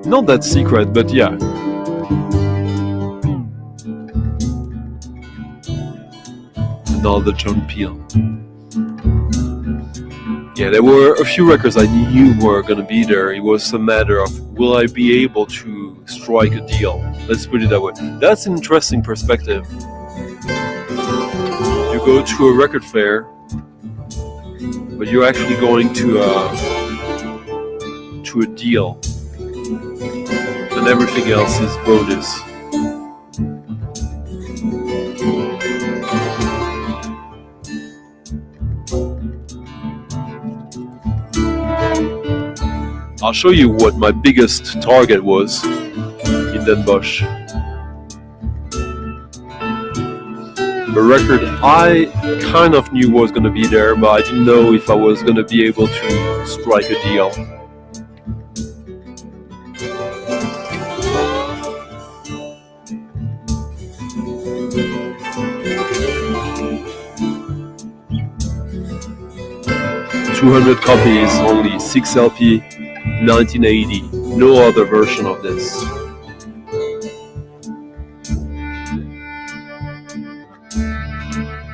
Not that secret, but yeah. Another John Peel. Yeah, there were a few records I knew were gonna be there. It was a matter of, will I be able to strike a deal? Let's put it that way. That's an interesting perspective. You go to a record fair, but you're actually going to a deal, and everything else is bonus. I'll show you what my biggest target was in Den Bosch. A record I kind of knew was going to be there, but I didn't know if I was going to be able to strike a deal. $200 copies, only 6 LP, 1980. No other version of this.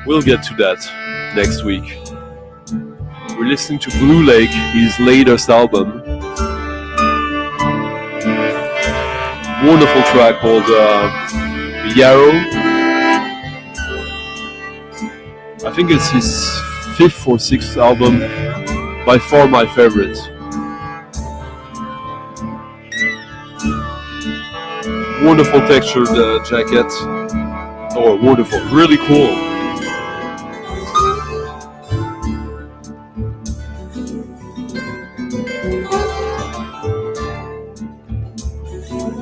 We'll get to that next week. We're listening to Blue Lake, his latest album. Wonderful track called Yarrow. I think it's his 5th or 6th album. By far my favorite. Wonderful textured jacket. Oh, wonderful. Really cool.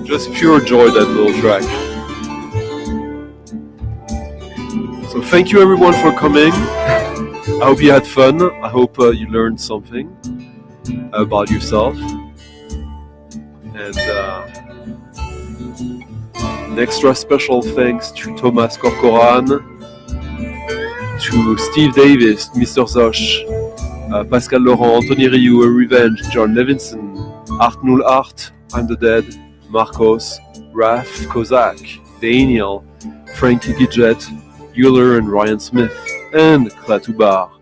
Just pure joy, that little track. So thank you everyone for coming. I hope you had fun. I hope you learned something about yourself. And an extra special thanks to Thomas Corcoran, to Steve Davis, Mr. Zosh, Pascal Laurent, Anthony Rioux, Revenge, John Levinson, Art Null Art, I'm the Dead, Marcos, Raph, Kozak, Daniel, Frankie Gidget, Euler and Ryan Smith, and Klatubar.